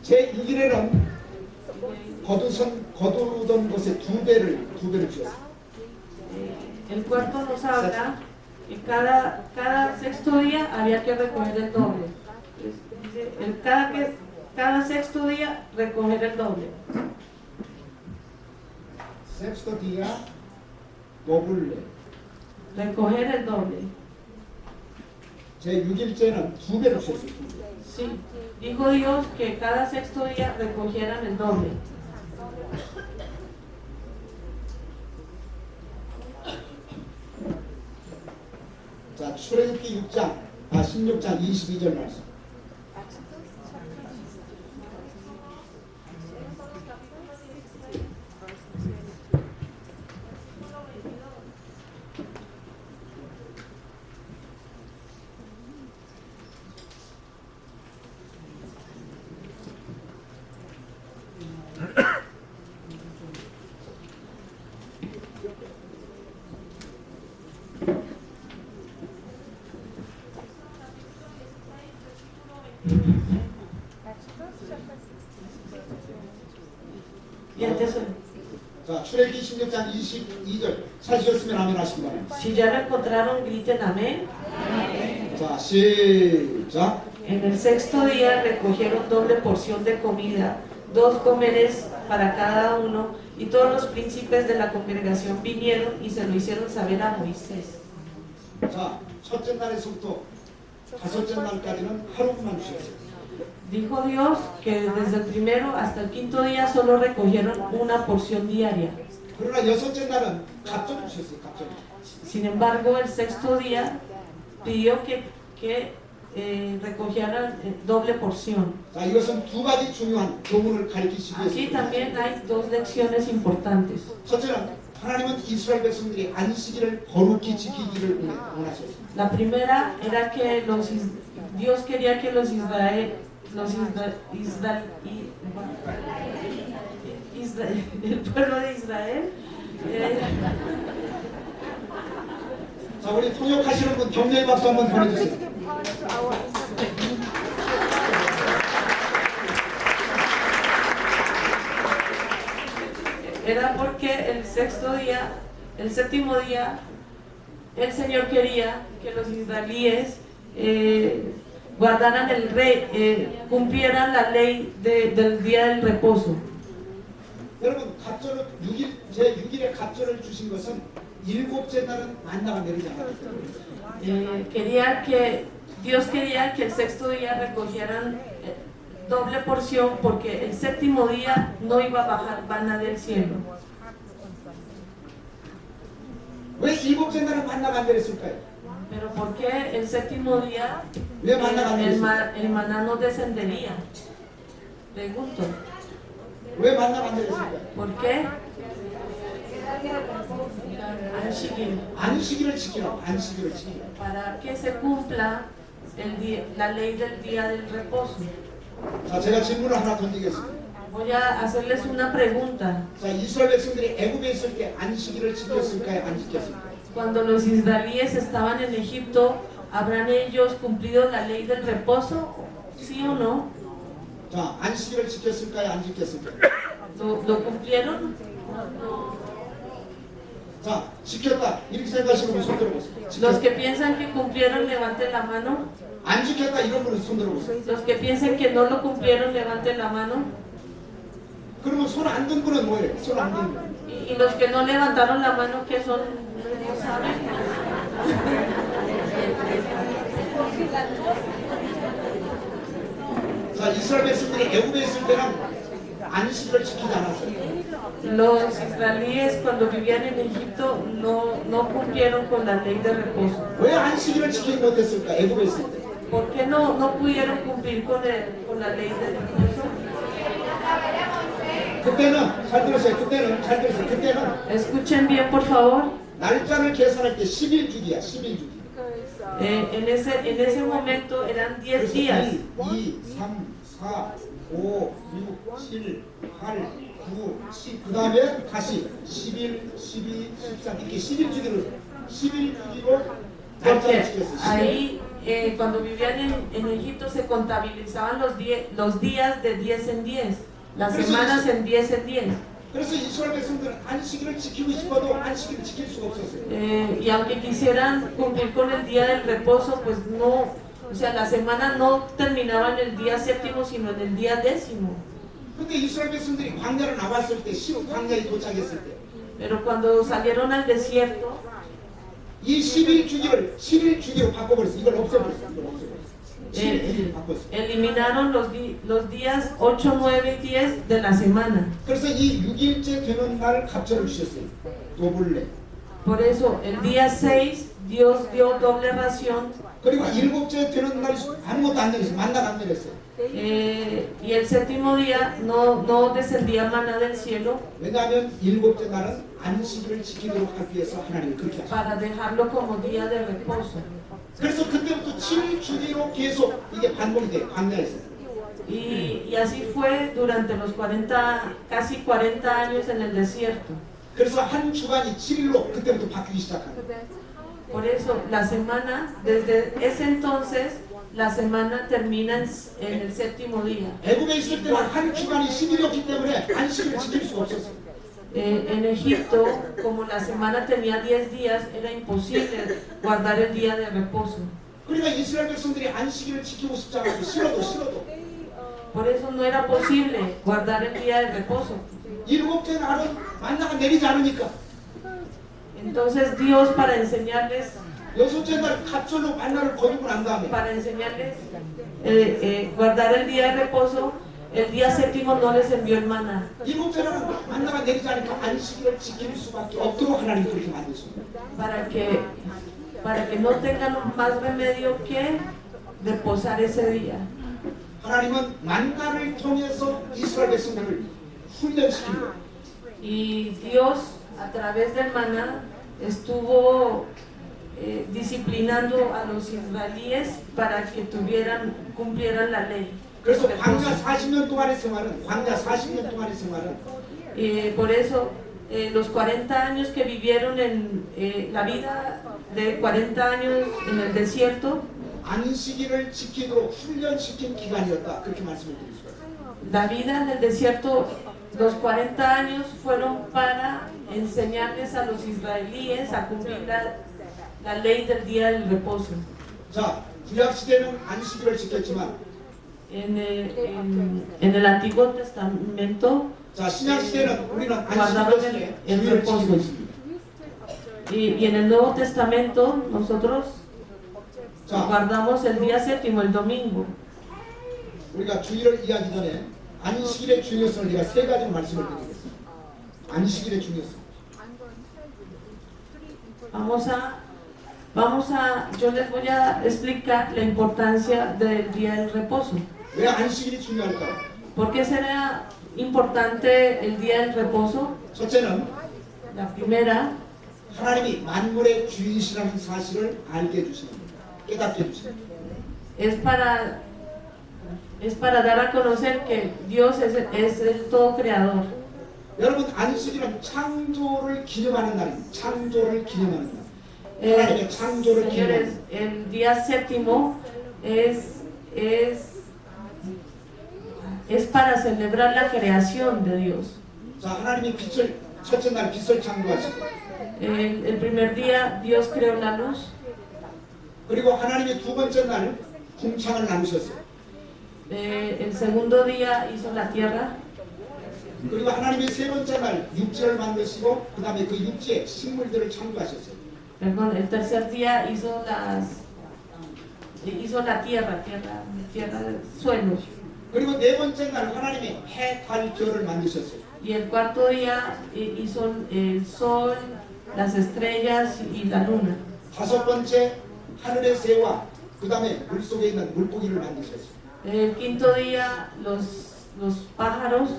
제 6일에는 거두던 것의 두 배를 주었어요. el cuarto nos habla que cada sexto día había que recoger el doble. Dice, cada sexto día recoger el doble. 섹스터 디아 더블레. Recoger el doble. 제 6일째는 두 배를 주었어요. Sí, dijo Dios que cada sexto día recogieran el doble. 자, 출애굽기 16장 22절 말씀. Y antes, 자, 출애굽기 16장 22절 찾으셨으면 아멘 하시기 바랍니다. si ya lo encontraron, griten amén. 자, 시작. En el sexto día recogieron doble porción de comida, 2 comeres para cada uno, y todos los príncipes de la congregación vinieron y se lo hicieron saber a Moisés. 자, 첫째 날에서부터 다섯째 날까지는 하루만 주셨어요. Dijo Dios que desde el primero hasta el quinto día solo recogieron una porción diaria. 그러나 여섯째 날은 갑절 주셨어요. 갑절. Sin embargo, el sexto día pidió que recogieran doble porción. 자, 이것은 두 가지 중요한 교훈을 가르치시기 Aquí 위해서. también hay 2 lecciones importantes. 첫째는 하나님은 이스라엘 백성들이 안식일을 거룩히 지키기를 원하셨어요. La primera era que Dios quería que el pueblo de Israel 자, 우리 통역하시는 분 격려의 박수 한번 보내주세요. era porque el séptimo día, el Señor quería que los israelíes guardaran cumplieran la ley del día del reposo. 여러분, 제 6일에 갑절을 주신 것은 일곱째 날은 만나가 내리지 않았기 때문에. Dios quería que el sexto día recogieran doble porción porque el séptimo día no iba a bajar maná del cielo. 왜 일곱째 날은 만나가 안 내렸을까요? Pero ¿por qué el séptimo día 왜 만나가 안 내렸을까요? el maná no descendería? Pregunto, 왜 만나가 안 내렸을까요? ¿por qué? 안식일을 지키라고. Para que se cumpla la ley del día del reposo. 자, 제가 질문을 하나 던지겠습니다. Voy a hacerles una pregunta. 자, 이스라엘 백성들이 애굽에 있을 때 안식일을 지켰을까요? 안 지켰을까요? Cuando los israelíes estaban en Egipto, ¿habrán ellos cumplido la ley del reposo? ¿Sí o no? 자, 안식일을 지켰을까요? 안 지켰을까요? ¿Lo cumplieron? 자, 지켰다. 이렇게 생각하시는 분 손 들어보세요. Los que piensan que cumplieron, levanten la mano. 안 지켰다. 이런 분은 손 들어보세요. Los que piensan que no lo cumplieron, levanten la mano. 그러면 손 안 든 거는 뭐예요? 손 안 든 거. Y los que no levantaron la mano, que son, no saben. 자, 이스라엘 백성들이 애굽에 있을 때는 안식일을 지키지 않았어요. Los israelíes cuando vivían en Egipto no cumplieron con la ley de reposo. 왜 안식일을 지키지 못했을까? 애굽에 있을 때. ¿Por qué no pudieron cumplir con la ley de reposo? 그때는 잘 들으세요. 그때는 Escuchen bien, por favor. 날짜를 계산할 때 10일주기야. 11주기. En ese momento eran 10 días. 1, 2, 3, 4, 5, 6, 7, 8, 9, 10. 그 다음에 다시 11, 12, 13 이렇게 11주기로 날짜를 Porque 지켰어요. ahí, cuando vivían en Egipto, se contabilizaban los días de 10 en 10, las semanas en 10 en 10. 그래서 이스라엘 백성들은 안식일을 지키고 싶어도 안식일을 지킬 수가 없었어요. Y aunque quisieran cumplir con el día del reposo, pues no, o sea, la semana no terminaba en el día séptimo, sino en el día décimo. 근데 이스라엘 백성들이 광야를 나왔을 때, 광야에 도착했을 때, Pero cuando salieron al desierto, 이 11주기를 7일주기로 바꿔버렸어요. 이걸 없애버렸어요. 7일 바꿨어요. eliminaron los días 8, 9 y 10 de la semana. 그래서 이 6일째 되는 날 갑절을 주셨어요. 도블레. Por eso, el día 6, Dios dio doble ración. 그리고 7째 되는 날 아무것도 안 내렸어요. 만나가 안 내렸어요. Y el séptimo día no descendía maná del cielo 왜냐하면 7째 날은 안식일을 지키도록 하기 위해서 하나님이 그렇게 하셨어요. para dejarlo como día de reposo. 그래서 그때부터 7주기로 계속 이게 반복이 돼요. 광야에서. Y así fue durante los 40, casi 40 años en el desierto. 그래서 한 주간이 7일로 그때부터 바뀌기 시작합니다. Por eso, la semana, desde ese entonces, la semana termina en el séptimo día. 애굽에 있을 때는 한 주간이 10일이었기 때문에 안식일을 지킬 수가 없었어요. En Egipto, como la semana tenía 10 días, era imposible guardar el día de reposo. 그러니까 이스라엘 백성들이 안식일을 지키고 싶지 않아도 싫어도 Por eso no era posible guardar el día de reposo. 7째 날은 만나가 내리지 않으니까 Entonces Dios, para enseñarles, 6째 날 갑절로 만나를 거두고 난 다음에 guardar el día de reposo, el día séptimo no les envió el maná. 7째 날은 만나가 내리지 않으니까 안식일을 지킬 수밖에 없도록 하나님이 그렇게 만드셨습니다. Para que no tengan más remedio que reposar ese día. 하나님은 만나를 통해서 이스라엘 백성들을 훈련시키고 Y Dios, a través del maná, estuvo disciplinando a los israelíes para que cumplieran la ley. 그래서 광야 40년 동안의 생활은 Por eso, los 40 años que vivieron en la vida de 40 años en el desierto, 안식일을 지키도록 훈련시킨 기간이었다. 그렇게 말씀을 드릴 수가 있습니다. la vida en el desierto, los 40 años fueron para enseñarles a los israelíes a cumplir la ley del día del reposo. 자, 구약 시대는 안식일을 지켰지만 En el Antiguo Testamento 자, 신약 시대는 우리는 guardaban 안식일을 el 주일을 reposo. 지키고 있습니다. Y en el Nuevo Testamento nosotros 자, guardamos el día séptimo, el domingo. 우리가 주일을 이해하기 전에 안식일의 중요성을 제가 세 가지 말씀을 드리겠습니다. 안식일의 중요성. Yo les voy a explicar la importancia del día del reposo. 왜 안식일이 중요할까요? ¿Por qué será importante el día del reposo? 첫째는 La primera, 하나님이 만물의 주인이시라는 사실을 알게 해주시는 겁니다. 깨닫게 해주시는 겁니다. es para dar a conocer que Dios es el todo creador. 여러분, 안식일은 창조를 기념하는 날입니다. 창조를 기념하는 날. 하나님의 창조를 기념하는 Señores, el día séptimo es para celebrar la creación de Dios. 자, 하나님이 첫째 날 빛을 창조하시고 El primer día Dios creó la luz. 그리고 하나님이 두 번째 날 궁창을 나누셨어요. El segundo día hizo la tierra. 그리고 하나님이 세 번째 날 육지를 만드시고 그 다음에 그 육지에 식물들을 창조하셨어요. Perdón, el tercer día hizo la tierra, suelo. 그리고 네 번째 날 하나님이 해, 달, 별을 만드셨어요. Y el cuarto día hizo el sol, las estrellas y la luna. 다섯 번째 하늘의 새와 그 다음에 물속에 있는 물고기를 만드셨어요. El quinto día los pájaros,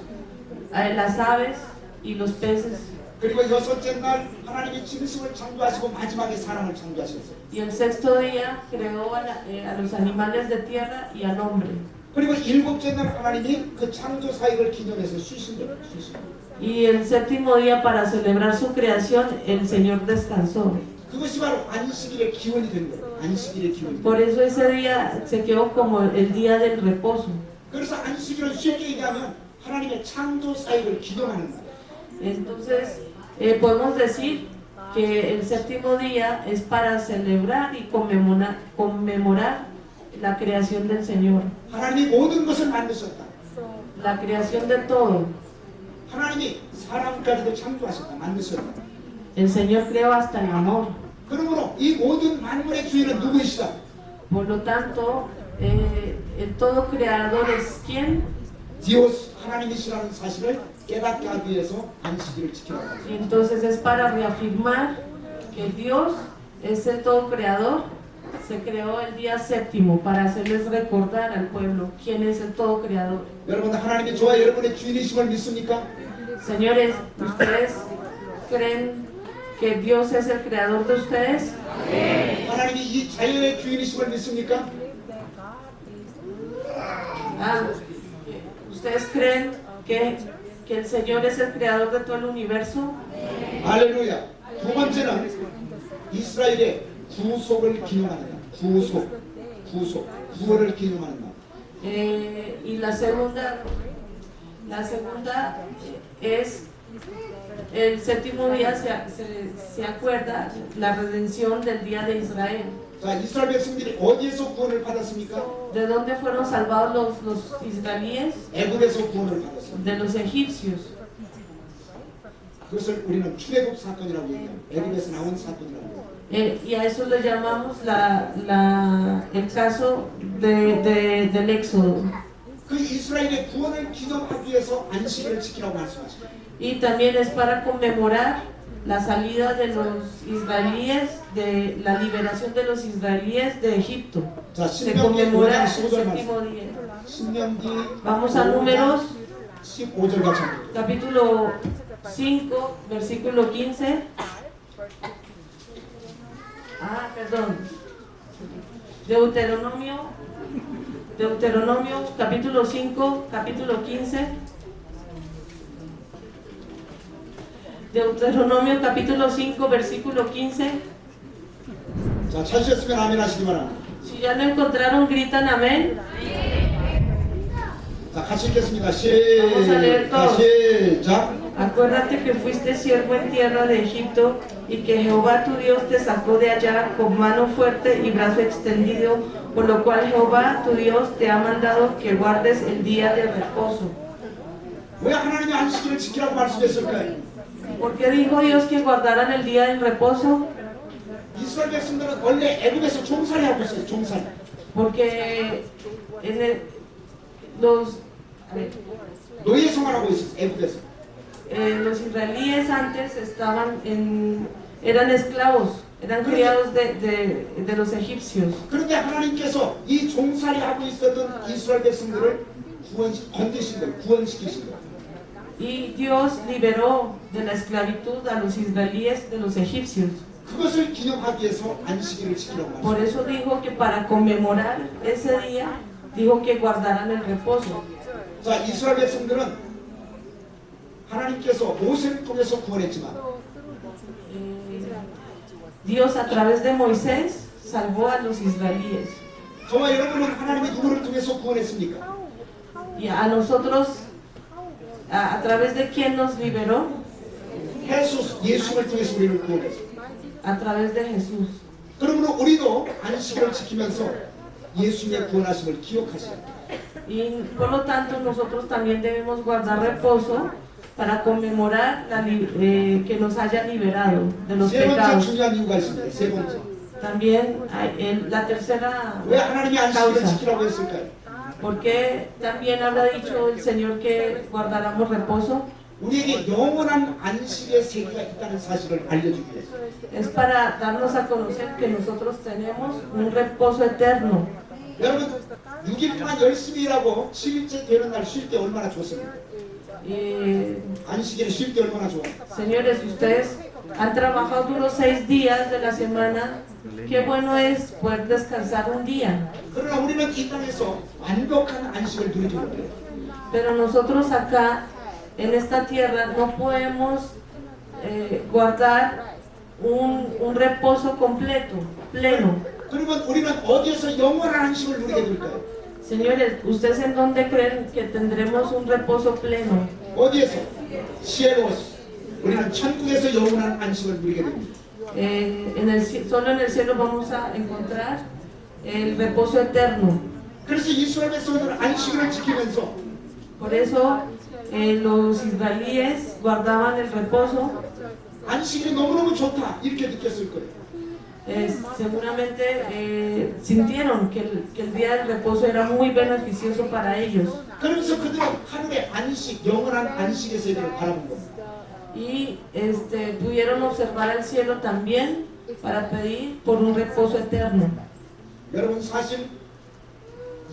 las aves y los peces. 그리고 여섯째 날 하나님이 짐승을 창조하시고 마지막에 사람을 창조하셨어요. Y el sexto día creó a los animales de tierra y al hombre. 그리고 일곱째 날 하나님이 그 창조 사역을 기념해서 쉬신 거예요. 쉬신 거예요. Y el séptimo día, para celebrar su creación, el Señor descansó. 그것이 바로 안식일의 기원이 된 거예요. 안식일의 기원. Por eso ese día se quedó como el día del reposo. 그래서 안식일은 쉽게 얘기하면 하나님의 창조 사역을 기념하는 거예요. Entonces, podemos decir que el séptimo día es para celebrar y conmemorar la creación del Señor, 하나님이 모든 것을 만드셨다. la creación de todo. 하나님이 사람까지도 창조하셨다. 만드셨다. El Señor creó hasta el amor. 그러므로 이 모든 만물의 주인은 누구이시다? Por lo tanto, el todo creador es ¿quién? 디오스 하나님이시라는 사실을 깨닫게 하기 위해서 안식일을 지키라고 합니다. Y entonces es para reafirmar que Dios es el todo creador. Se creó el día séptimo para hacerles recordar al pueblo quién es el todo creador. 여러분 하나님이 저와 여러분의 주인이심을 믿습니까? Señores, ¿ustedes creen que Dios es el creador de ustedes? 하나님이 이 자연의 주인이심을 믿습니까? Ah, ¿ustedes creen que el Señor es el creador de todo el universo? 할렐루야. 두 번째는 이스라엘의 구속을 기념하는 날. 구원을 기념하는 날. Y la segunda es el séptimo día se acuerda la redención del día de Israel. 자, 이스라엘 백성들이 어디에서 구원을 받았습니까? ¿De dónde fueron salvados los israelíes? 애굽에서 구원을 받았습니다. De los egipcios. 그것을 우리는 출애굽 사건이라고 얘기해요. 애굽에서 나온 사건이라고 해요. Y a eso le llamamos el caso del Éxodo. 그 이스라엘의 구원을 기념하기 위해서 안식일을 지키라고 말씀하십니다. Y también es para conmemorar la salida de los israelíes, de la liberación de los israelíes de Egipto. 자, Se 신명기 conmemora 5장 el 15절 séptimo 말씀. día. 신명기 Vamos a Números, 15절 같이 합니다. capítulo 5, versículo 15. Perdón. Deuteronomio, capítulo 5, capítulo 15. Deuteronomio, capítulo 5, versículo 15. 자, 찾으셨으면 아멘 하시기 바랍니다. Si ya lo encontraron, gritan amén. 자, 같이 읽겠습니다. Vamos a leer todos. 시작. Acuérdate que fuiste siervo en tierra de Egipto y que Jehová tu Dios te sacó de allá con mano fuerte y brazo extendido, por lo cual Jehová tu Dios te ha mandado que guardes el día de reposo. 왜 하나님이 안식일을 지키라고 말씀했을까요? ¿Por qué dijo Dios que guardaran el día del reposo? 이스라엘 백성들은 원래 애굽에서 종살이 하고 있어요. 종살이. Porque 노예 생활하고 있었어요. 애굽에서. los israelíes antes eran esclavos, eran criados de los egipcios. 그런데 하나님께서 이 종살이 하고 있었던 이스라엘 백성들을 건지신 거예요. 구원시키신 거예요. Y Dios liberó de la esclavitud a los israelíes de los egipcios. 그것을 기념하기 위해서 안식일을 지키라고 Por 말씀하셨어요. eso dijo que para conmemorar ese día, dijo que guardaran el reposo. 자, 이스라엘 백성들은 하나님께서 모세를 통해서 구원했지만 Dios a través de Moisés salvó a los israelíes. 저와 여러분은 하나님이 누구를 통해서 구원했습니까? Y a nosotros, a través de quién nos liberó? 예수를 통해서 우리를 구원했습니다. A través de Jesús. 그러므로 우리도 안식일을 지키면서 예수님의 구원하심을 기억하셔야 합니다. Y por lo tanto nosotros también debemos guardar reposo para conmemorar que nos haya liberado de los 세 번째 pecados. 중요한 이유가 있습니다. 세 번째. También la tercera 왜 하나님이 안식일을 causa, 지키라고 했을까요? porque también habrá dicho el Señor que guardáramos reposo, 우리에게 영원한 안식의 세계가 있다는 사실을 알려주기 위해서. es para darnos a conocer que nosotros tenemos un reposo eterno. 여러분 6일 동안 열심히 일하고 7일째 되는 날 쉴 때 얼마나 좋습니까? 안식일에 쉴 때 얼마나 좋아? Señores, ustedes han trabajado duros 6 días de la semana, qué bueno es poder descansar un día. 그러나 우리는 이 땅에서 완벽한 안식을 누리지 못해요. Pero nosotros acá, en esta tierra, no podemos guardar un reposo completo, pleno. 그러면 우리는 어디에서 영원한 안식을 누리게 될까요? Señores, ¿ustedes en dónde creen que tendremos un reposo pleno? 어디에서? 시에로스. 우리는 천국에서 영원한 안식을 누리게 됩니다. Solo en el cielo vamos a encontrar el reposo eterno. 그래서 이스라엘 백성들은 안식일을 지키면서 Por eso los israelíes guardaban el reposo. 안식일이 너무너무 좋다 이렇게 느꼈을 거예요. Seguramente sintieron que el día del reposo era muy beneficioso para ellos. 그러면서 그들은 하늘의 안식, 영원한 안식의 세계를 바라본 겁니다. Y pudieron observar el cielo también para pedir por un reposo eterno. 여러분 사실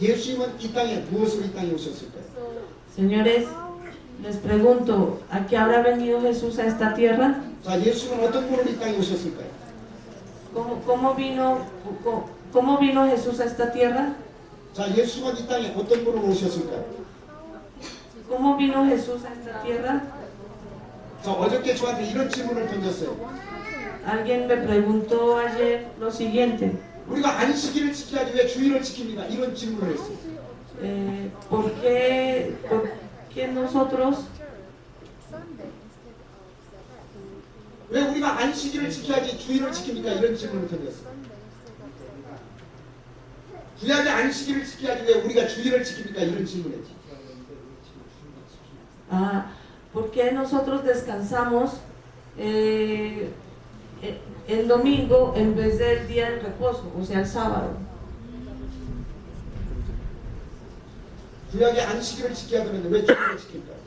예수님은 이 땅에 무엇으로 이 땅에 오셨을까요? Señores, les pregunto, ¿a qué habrá venido Jesús a esta tierra? 자, 예수님은 어떤 분으로 이 땅에 오셨을까요? ¿Cómo vino Jesús a esta tierra? 자, 예수님은 이 땅에 어떤 분으로 오셨을까요? ¿Cómo vino Jesús a esta tierra? 자, 어저께 저한테 이런 질문을 던졌어요. Alguien me preguntó ayer lo siguiente. 우리가 안식일을 지켜야지 왜 주일을 지킵니까? 이런 질문을 했어요. ¿Por qué nosotros 왜 우리가 안식일을 지켜야지 주일을 지킵니까? 이런 질문을 던졌어요. 구약의 안식일을 지켜야지 왜 우리가 주일을 지킵니까? 이런 질문을 했죠. ¿Por qué nosotros descansamos el domingo en vez del día del reposo, o sea, el sábado? 구약의 안식일을 지켜야 되는데 왜 주일을 지킬까요?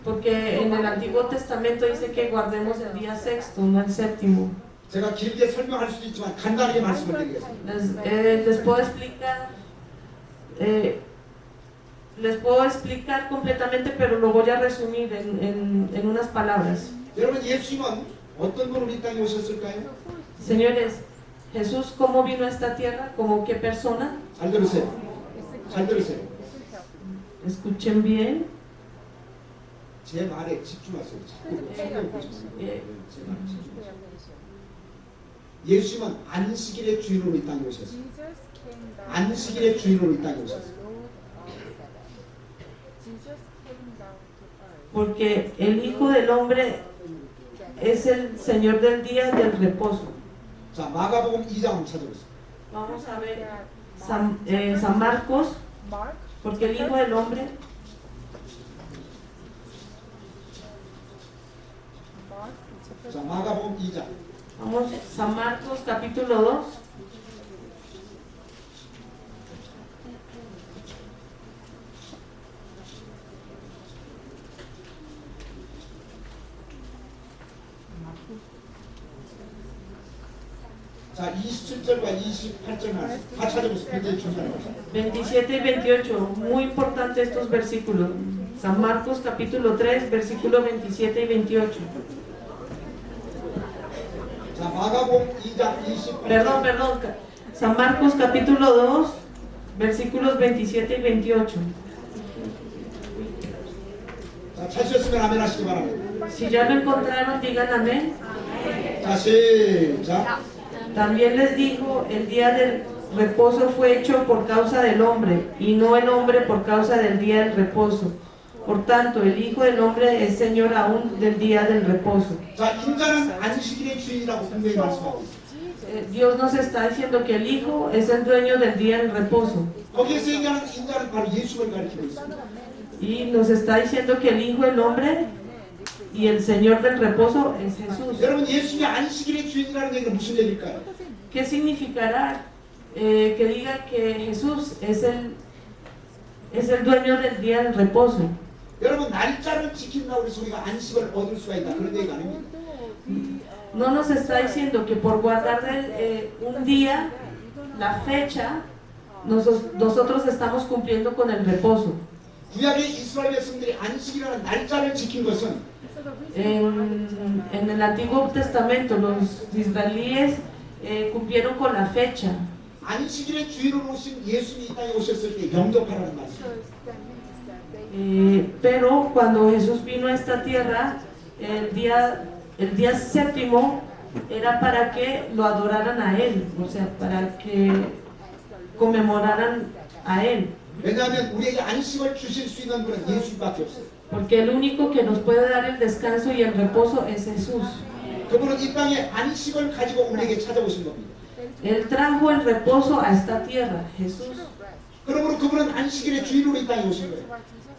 Porque en el Antiguo Testamento dice que guardemos el día sexto, no el séptimo. 제가 길게 설명할 수도 있지만 간단하게 말씀을 드리겠습니다. Les puedo explicar completamente, pero lo voy a resumir en unas palabras. 여러분 예수님은 어떤 분으로 이 땅에 오셨을까요? Señores, Jesús, ¿cómo vino a esta tierra? ¿Como qué persona? 잘 들으세요. 잘 들으세요. Escuchen bien. 제 말에 집중하세요. 성경 보지 마세요. 제 말에 집중하세요. 예수님은 안식일의 주인으로 이 땅에 오셨어요. 안식일의 주인으로 이 땅에 오셨어요. Porque el Hijo del Hombre es el Señor del día del reposo. 자, 마가복음 2장 한번 찾아보세요. Vamos a ver San Marcos, porque el Hijo del Hombre 자, 마가복음 2장. Vamos, San Marcos capítulo 2. 자, 27절과 28절 말씀. 다 찾아보세요. 굉장히 중요한 말씀. 27 y 28, muy importante estos versículos. San Marcos capítulo 3, versículos 27 y 28. 자, 마가복음 2장 28절. Perdón. San Marcos capítulo 2, versículos 27 y 28. 자, 찾으셨으면 아멘 하시기 바랍니다. Si ya lo encontraron, digan amén. 자, 시작. También les dijo, el día del reposo fue hecho por causa del hombre, y no el hombre por causa del día del reposo. Por tanto, el Hijo del Hombre es Señor aún del día del reposo. 자, 인자는 안식일의 주인이라고 분명히 말씀하고 있습니다. Dios nos está diciendo que el Hijo es el dueño del día del reposo. 거기에서 얘기하는 인자는 바로 예수를 가리키고 있습니다. Y nos está diciendo que el Hijo del Hombre y el Señor del reposo es Jesús. 여러분 예수님이 안식일의 주인이라는 얘기는 무슨 얘기일까요? ¿Qué significará que diga que Jesús es el dueño del día del reposo? 여러분 날짜를 지킨다고 해서 우리가 안식을 얻을 수가 있다 그런 얘기가 아닙니다. No nos está diciendo que por guardar un día, la fecha, nosotros estamos cumpliendo con el reposo. 구약의 이스라엘 백성들이 안식이라는 날짜를 지킨 것은 En el Antiguo Testamento los israelíes cumplieron con la fecha. 안식일의 주인으로 오신 예수님이 이 땅에 오셨을 때 영접하라는 말씀. Pero cuando Jesús vino a esta tierra, el día séptimo era para que lo adoraran a Él, o sea, para que conmemoraran a Él. 왜냐하면 우리에게 안식을 주실 수 있는 분은 예수님밖에 없어요. Porque el único que nos puede dar el descanso y el reposo es Jesús. 그분은 이 땅에 안식을 가지고 우리에게 찾아오신 겁니다. Él trajo el reposo a esta tierra, Jesús. 그러므로 그분은 안식일의 주인으로 이 땅에 오신 거예요.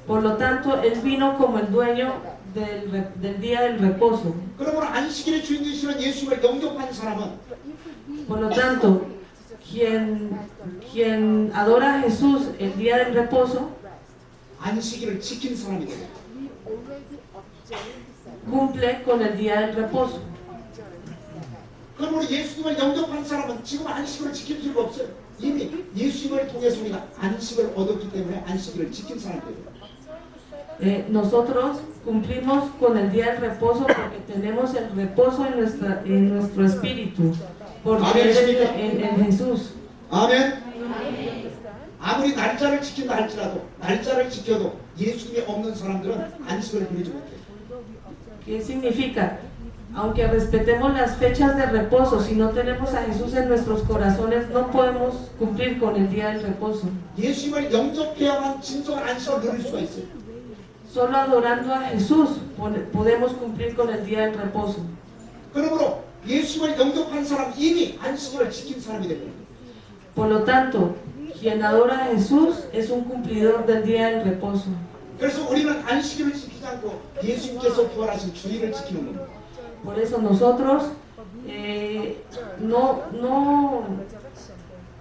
Por lo tanto, Él vino como el dueño del día del reposo. 그러므로 안식일의 주인 되시는 예수님을 영접한 사람은 Por lo tanto, quien adora a Jesús el día del reposo, 안식일을 지킨 사람이 돼요. cumple con el día del reposo. 그러므로 예수님을 영접한 사람은 지금 안식일을 지킬 필요가 없어요. 이미 예수님을 통해서 우리가 안식을 얻었기 때문에 안식일을 지킨 사람들이에요. Nosotros cumplimos con el día del reposo porque tenemos el reposo en nuestro espíritu, por creer en Jesús. 아멘. 아무리 날짜를 지킨다 할지라도 날짜를 지켜도 예수님이 없는 사람들은 안식을 누리지 못해요. ¿Qué significa? Aunque respetemos las fechas de reposo, si no tenemos a Jesús en nuestros corazones, no podemos cumplir con el día del reposo. 예수님을 영접해야만 진정한 안식을 누릴 수가 있어요. Solo adorando a Jesús podemos cumplir con el día del reposo. 그러므로 예수님을 영접한 사람 이미 안식일을 지킨 사람이 됩니다. Por lo tanto, quien adora a Jesús es un cumplidor del día del reposo. 그래서 우리는 안식일을 지키지 않고 예수님께서 부활하신 주일을 지키는 겁니다. Por eso nosotros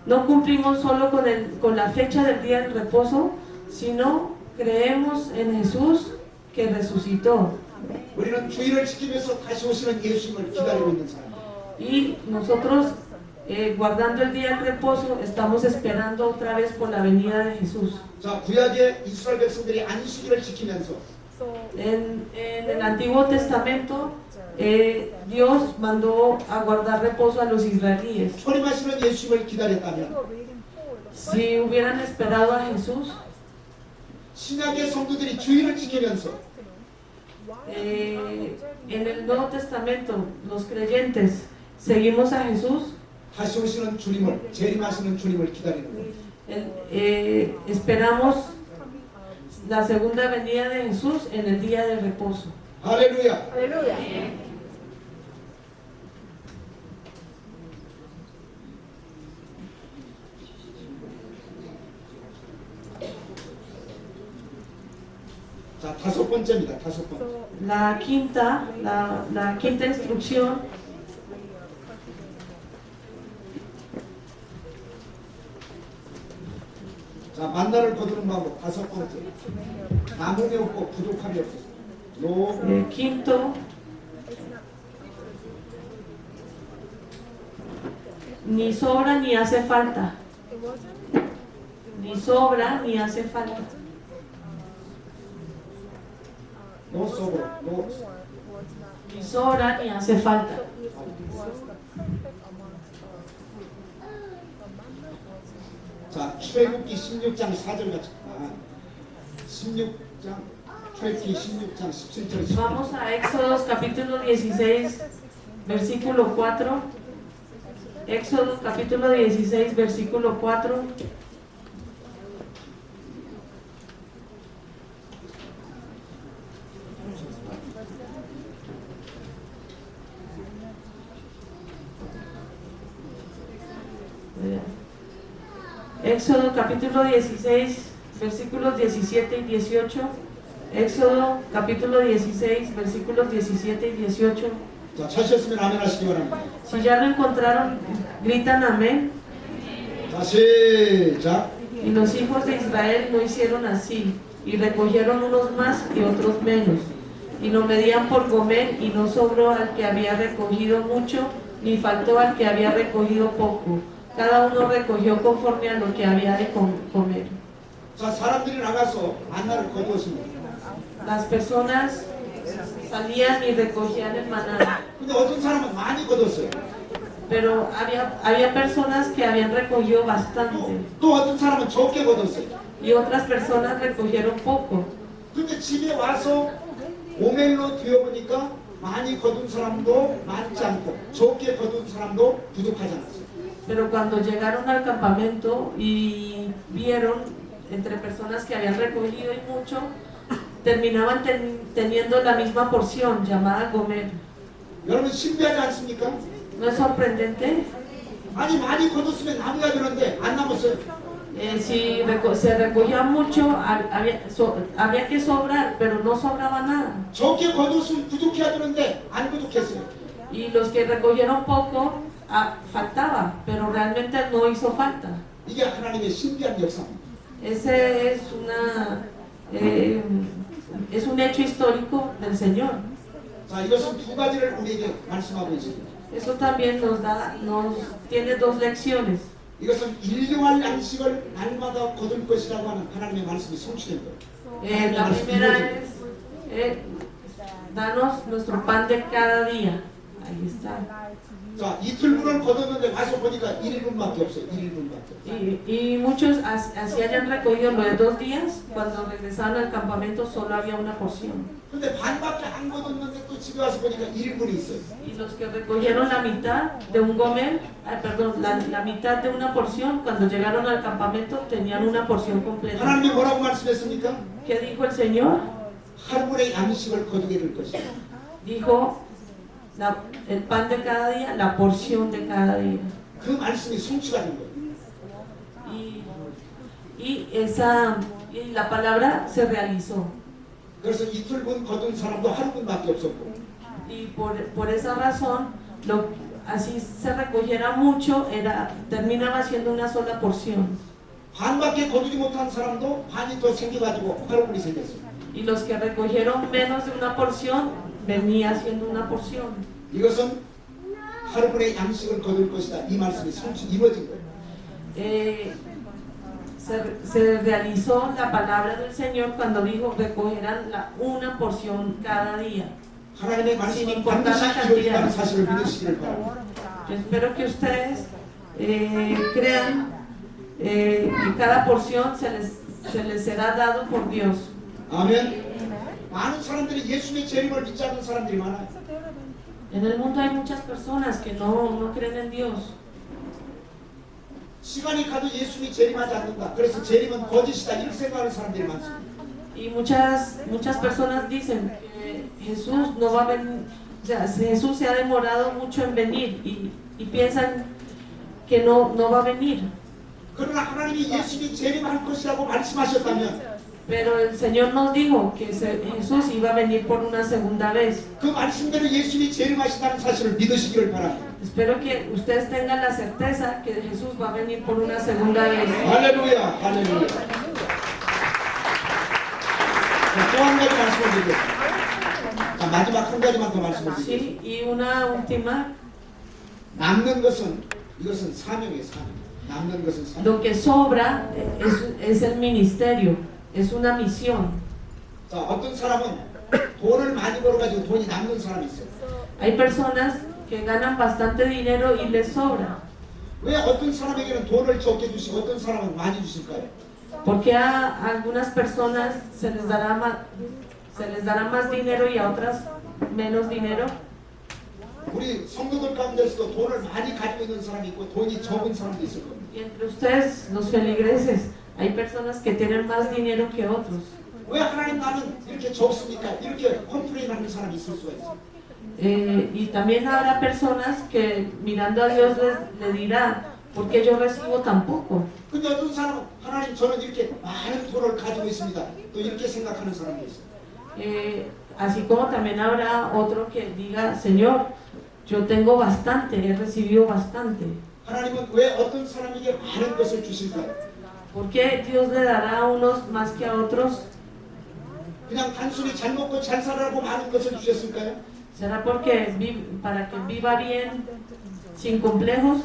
no cumplimos solo con la fecha del día del reposo, sino creemos en Jesús que resucitó. 우리는 주일을 지키면서 다시 오시는 예수님을 기다리고 있는 사람. Y nosotros, guardando el día del reposo, estamos esperando otra vez por la venida de Jesús. 자, 구약의 이스라엘 백성들이 안식일을 지키면서 En el Antiguo Testamento, Dios mandó a guardar reposo a los israelíes. 초림하시는 예수님을 기다렸다면 Si hubieran esperado a Jesús, 신약의 성도들이 주일을 지키면서 en el Nuevo Testamento, los creyentes seguimos a Jesús, 다시 오시는 주님을 재림하시는 주님을 기다리는 거예요. esperamos la segunda venida de Jesús en el día de reposo. 할렐루야. 자, 다섯 번째입니다. 다섯 번째. La quinta instrucción 자, 만나를 거두는 방법 다섯 번째. 남음이 없고 부족함이 없어서. quinto, ni sobra ni hace falta. Ni sobra ni hace falta. No sobro. No. Ni sobra ni hace falta. 자, 출애굽기 16장 4절 같이. 16장 출애굽기 16장 17절. Vamos a Éxodo capítulo 16, versículo 4. Éxodo capítulo 16, versículo 4. Éxodo capítulo 16, versículos 17 y 18. Éxodo capítulo 16, versículos 17 y 18. 자, 찾으셨으면 아멘 하시기 바랍니다. Si ya lo encontraron, gritan amén. 자, 시작. Y los hijos de Israel no hicieron así, y recogieron unos más y otros menos. Y no medían por comer, y no sobró al que había recogido mucho, ni faltó al que había recogido poco. Cada uno recogió conforme a lo que había de comer. 자, 사람들이 나가서 만나를 거두었습니다. Las personas salían y recogían el maná, 근데 어떤 사람은 많이 거뒀어요. pero había personas que habían recogido bastante, 또 어떤 사람은 적게 거뒀어요. y otras personas recogieron poco. 근데 집에 와서 오멜로 뒤어보니까 많이 거둔 사람도 많지 않고 적게 거둔 사람도 부족하지 않았어요. Pero cuando llegaron al campamento y vieron entre personas que habían recogido y mucho, terminaban teniendo la misma porción llamada comer. 여러분 신기하지 않습니까? ¿No es sorprendente? 아니 많이 거뒀으면 남겨야 되는데 안 남았어요. Si se recogía mucho, había que sobrar, pero no sobraba nada. 적게 거뒀으면 부족해야 되는데 안 부족했어요. Y los que recogieron poco, faltaba, pero realmente no hizo falta. 이게 하나님의 신비한 역사입니다. Ese es un hecho histórico del Señor. 자, 이것은 두 가지를 우리에게 말씀하고 있습니다. Eso también nos tiene dos lecciones. 이것은 일용할 양식을 날마다 거둘 것이라고 하는 하나님의 말씀이 성취된 거예요. La primera es danos nuestro pan de cada día. Ahí está. 자, 이틀분을 거뒀는데 와서 보니까 1인분밖에 없어요. 1인분밖에 없어요. Y muchos así hayan recogido lo de 2 días, cuando regresaban al campamento solo había una porción. 근데 반밖에 안 거뒀는데 또 집에 와서 보니까 1인분이 있어요. Y los que recogieron la mitad de un gomer, la mitad de una porción, cuando llegaron al campamento tenían una porción completa. 하나님이 뭐라고 말씀했습니까? ¿Qué dijo el Señor? 하루의 양식을 거두게 될 것이다. Dijo el pan de cada día, la porción de cada día. 그 말씀이 성취가 된 거예요. Y la palabra se realizó. 그래서 이틀분 거둔 사람도 하루분밖에 없었고. Y por esa razón, así se recogiera mucho, terminaba siendo una sola porción. 반밖에 거두지 못한 사람도 반이 더 생겨가지고 하루분이 생겼어요. Y los que recogieron menos de una porción, venía siendo una porción. 이것은 하루분의 양식을 거둘 것이다. 이 말씀이 이루어진 거예요. Se realizó la palabra del Señor cuando dijo recogerán una porción cada día. 하나님의 Sin 말씀은 importar la 반드시 이루어진다는 cantidad. 사실을 믿으시기를 바랍니다. Yo espero que ustedes crean que cada porción se les será dado por Dios. 아멘. 많은 사람들이 예수님의 재림을 믿지 않는 사람들이 많아요. En el mundo hay muchas personas que no creen en Dios. 시간이 가도 예수님이 재림하지 않는다. 그래서 재림은 거짓이다. 이렇게 생각하는 사람들이 많습니다. Y muchas personas dicen que Jesús no va a venir, o sea, Jesús se ha demorado mucho en venir y piensan que no va a venir. 그러나 하나님이 예수님이 재림할 것이라고 말씀하셨다면 Pero el Señor nos dijo que Jesús iba a venir por una segunda vez. 그 말씀대로 예수님이 재림하신다는 사실을 믿으시기를 바랍니다. Espero que ustedes tengan la certeza que Jesús va a venir por una segunda vez. 할렐루야, 할렐루야. 또 한 가지 말씀을 드리겠습니다. 자, 마지막 한 가지만 더 말씀을 드리겠습니다. Sí, y una última. 남는 것은 이것은 사명이에요, 사명. 남는 것은 사명. Lo que sobra es el ministerio, es una misión. 자, 어떤 사람은 돈을 많이 벌어가지고 돈이 남는 사람이 있어요. Hay personas que ganan bastante dinero y les sobra. 왜 어떤 사람에게는 돈을 적게 주시고 어떤 사람은 많이 주실까요? Porque a algunas personas se les dará más dinero y a otras menos dinero. 우리 성도들 가운데서도 돈을 많이 가지고 있는 사람이 있고 돈이 적은 사람도 있을 겁니다. Y entre ustedes, los feligreses, hay personas que tienen más dinero que otros. 왜 하나님 나는 이렇게 적습니까? 이렇게 컴플레인하는 사람이 있을 수가 있어요. Y también habrá personas que mirando a Dios le dirá, ¿por qué yo recibo tan poco? 근데 어떤 사람은 하나님 저는 이렇게 많은 돈을 가지고 있습니다. 또 이렇게 생각하는 사람이 있어요. Así como también habrá otro que diga, Señor, yo tengo bastante, he recibido bastante. 하나님은 왜 어떤 사람에게 많은 것을 주실까요? ¿Por qué Dios le dará a unos más que a otros? 그냥 단순히 잘 먹고 잘 살라고 많은 것을 주셨을까요? ¿Será porque para que viva bien, sin complejos?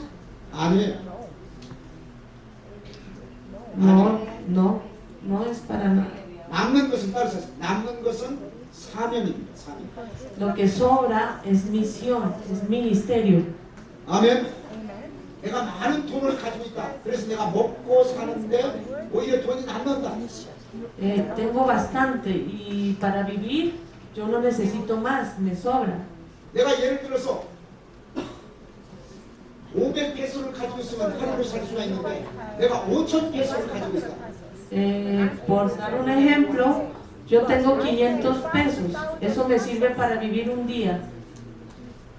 아니에요. No es para nada. 남는 것은 따르세요. 남는 것은 사명입니다. 사명. Lo que sobra es misión, es ministerio. 아멘. 내가 많은 돈을 가지고 있다. 그래서 내가 먹고 사는데 오히려 돈이 남는다. Tengo bastante y para vivir yo no necesito más, me sobra. 내가 예를 들어서 500페소를 가지고 있으면 하루를 살 수가 있는데 내가 5,000페소를 가지고 있다. Por dar un ejemplo, yo tengo 500 pesos, eso me sirve para vivir un día.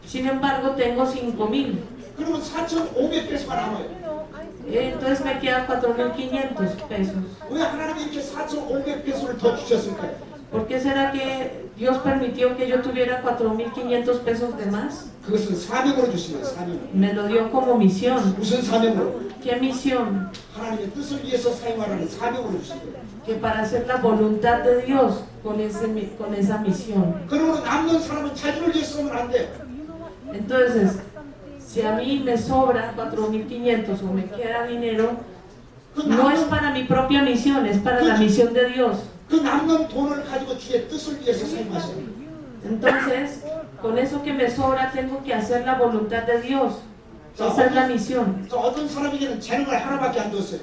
Sin embargo, tengo 5,000. 그러면 4,500페소가 남아요. Entonces me quedan 4,500 pesos. 왜 하나님이 이렇게 4,500페소를 더 주셨을까요? ¿Por qué será que Dios permitió que yo tuviera 4,500 pesos de más? 그것은 사명으로 주신 거예요. 사명. Me lo dio como misión. 무슨 사명으로? ¿Qué misión? 하나님의 뜻을 위해서 사용하라는 사명으로 주신 거예요. Que para hacer la voluntad de Dios con esa misión. 그러므로 남는 사람은 자기를 위해서 쓰면 안 돼. Entonces, si a mí me sobra 4,500 o me queda dinero, no es para mi propia misión, es para la misión de Dios. 그 남는 돈을 가지고 주의 뜻을 위해서 사용하셔야 돼요. Entonces, con eso que me sobra tengo que hacer la voluntad de Dios. Esa es la misión. 어떤 사람에게는 재능을 하나밖에 안 줬어요.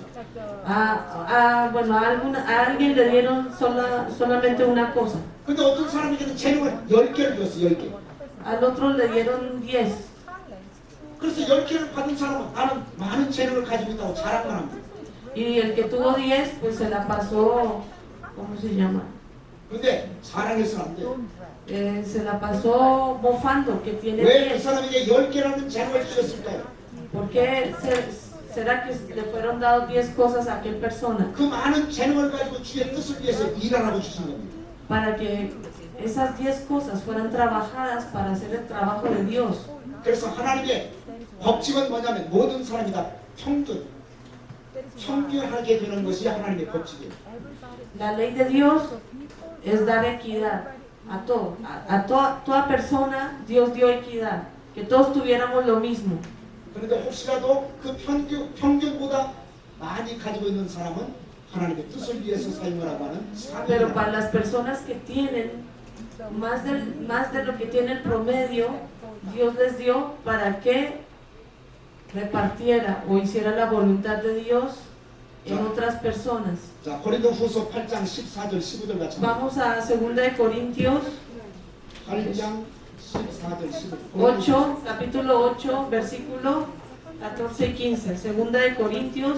Bueno, a alguien le dieron solamente una cosa. 근데 어떤 사람에게는 재능을 10개를 줬어요. 10개. Al otro le dieron 10. 그래서 10개를 받은 사람은 나는 많은 재능을 가지고 있다고 자랑만 합니다. Y el que tuvo 10, pues se la pasó, ¿cómo se llama? 근데 자랑해서는 안 돼요. Se la pasó mofando que tiene 왜 그 10. 사람에게 10개라는 재능을 주셨을까요? ¿Por qué será que le fueron dados 10 cosas a aquel persona? 그 많은 재능을 가지고 주의 뜻을 위해서 일하라고 주신 겁니다. Para que esas 10 cosas fueran trabajadas para hacer el trabajo de Dios. 그래서 하나님의 법칙은 뭐냐면 모든 사람이 다 평균하게 되는 것이 하나님의 법칙이에요. La ley de Dios es dar equidad a todo. A toda persona Dios dio equidad. Que todos tuviéramos lo mismo. 그런데 혹시라도 그 평균보다 많이 가지고 있는 사람은 하나님의 뜻을 위해서 사용하라고 하는 Pero 사명이다. para las personas que tienen más de lo que tiene el promedio, Dios les dio para que repartiera o hiciera la voluntad de Dios en otras personas. 자, 고린도후서 8장 14절 15절 같이 Vamos a 2 de Corintios 8장 14절 15절 8, capítulo 8, versículo 14 y 15. 2 de Corintios,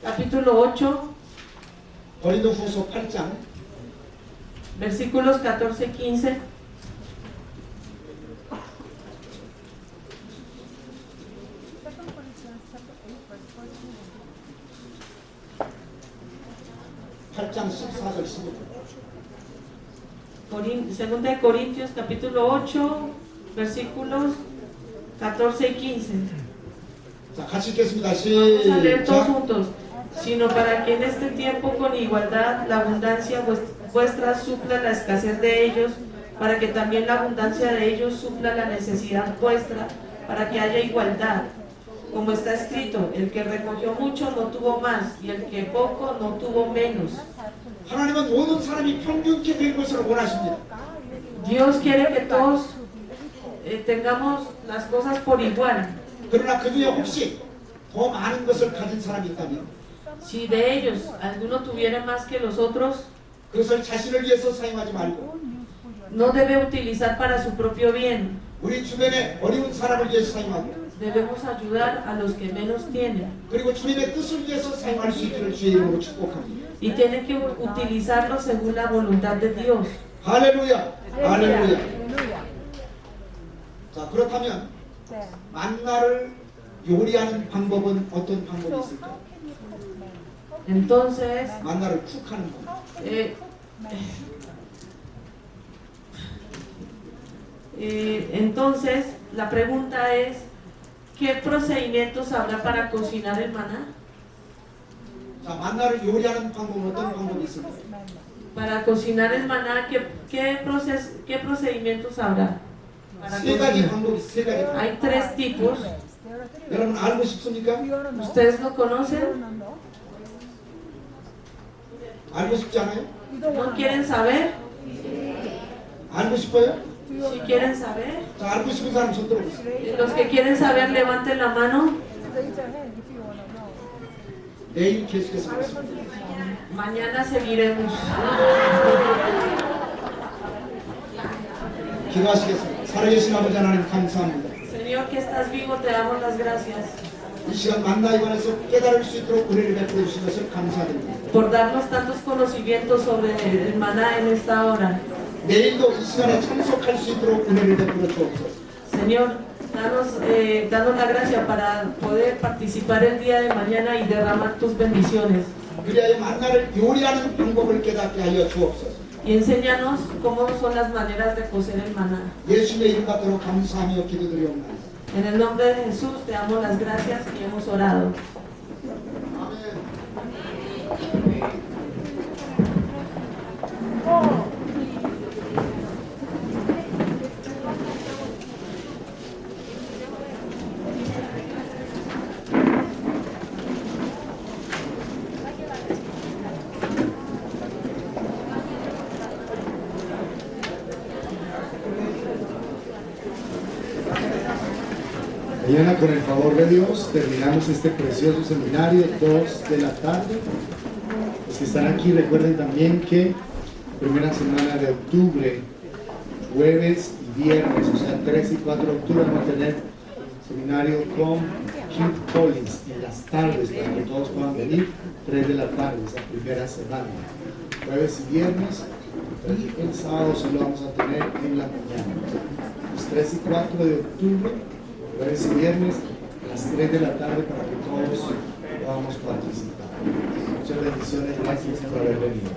capítulo 8, 고린도후서 8장 versículos 14 y 15. 장 14절 15절 2 de Corintios, capítulo 8, versículos 14 y 15. 자, 같이 읽겠습니다. Vamos a leer todos 시작. juntos. Sino para que en este tiempo con igualdad la abundancia vuestra supla la escasez de ellos, para que también la abundancia de ellos supla la necesidad vuestra, para que haya igualdad. Como está escrito, el que recogió mucho no tuvo más, y el que poco no tuvo menos. 하나님은 모든 사람이 평균케 될 것을 원하십니다. Dios quiere que todos tengamos las cosas por igual. 그러나 그 중에 혹시 더 많은 것을 가진 사람이 있다면 Si de ellos alguno tuviera más que los otros, 그것을 자신을 위해서 사용하지 말고 no debe utilizar para su propio bien. 우리 주변에 어려운 사람을 위해서 사용하고 Debemos ayudar a los que menos tienen. 그리고 주님의 뜻을 위해서 사용할 수 있기를 주의 이름으로 축복합니다. Y tienen que utilizarlo según la voluntad de Dios. 할렐루야. 할렐루야. 자, 그렇다면 만나를 요리하는 방법은 어떤 방법이 있을까요? Entonces, 만나를 쿡하는 방. Entonces, la pregunta es, ¿qué procedimientos habrá para cocinar el maná? 자, 만나를 요리하는 방법은 어떤 방법이 있습니까? Para cocinar el maná, ¿qué procedimientos habrá? Para 세 가지 cocinar. 방법이 세 가지. Hay 3 tipos. 여러분 알고 싶습니까? ¿Ustedes lo conocen? 알고 싶지 않아요? ¿No quieren saber? 알고 싶어요? Si quieren saber. 자, 알고 싶은 사람 손 들어보세요. Los que quieren saber, levanten la mano. 내일 계속해서 하겠습니다. Mañana seguiremos. 기도하시겠습니다. 살아계신 아버지 하나님 감사합니다. Señor, que estás vivo, te damos las gracias 이 시간 만나에 관해서 깨달을 수 있도록 은혜를 베풀어 주신 것을 감사드립니다. por darnos tantos conocimientos sobre el maná en esta hora. 내일도 이 시간에 참석할 수 있도록 은혜를 베풀어 주옵소서. Señor, danos la gracia para poder participar el día de mañana y derramar tus bendiciones. 그리하여 만나를 요리하는 방법을 깨닫게 하여 주옵소서. Y enséñanos cómo son las maneras de cocer el maná. 예수님의 이름 받들어 감사하며 기도드리옵나이다. En el nombre de Jesús te damos las gracias y hemos orado. Mañana, con el favor de Dios, terminamos este precioso seminario, 2 de la tarde. Los que están aquí recuerden también que primera semana de octubre, jueves y viernes, o sea 3 y 4 de octubre, vamos a tener seminario con Keith Collins en las tardes para que todos puedan venir, 3 de la tarde, esa primera semana. Jueves y viernes, y el sábado sí lo vamos a tener en la mañana. Los 3 y 4 de octubre, jueves y viernes, a las 3 de la tarde para que todos podamos participar. Muchas bendiciones, gracias por haber venido.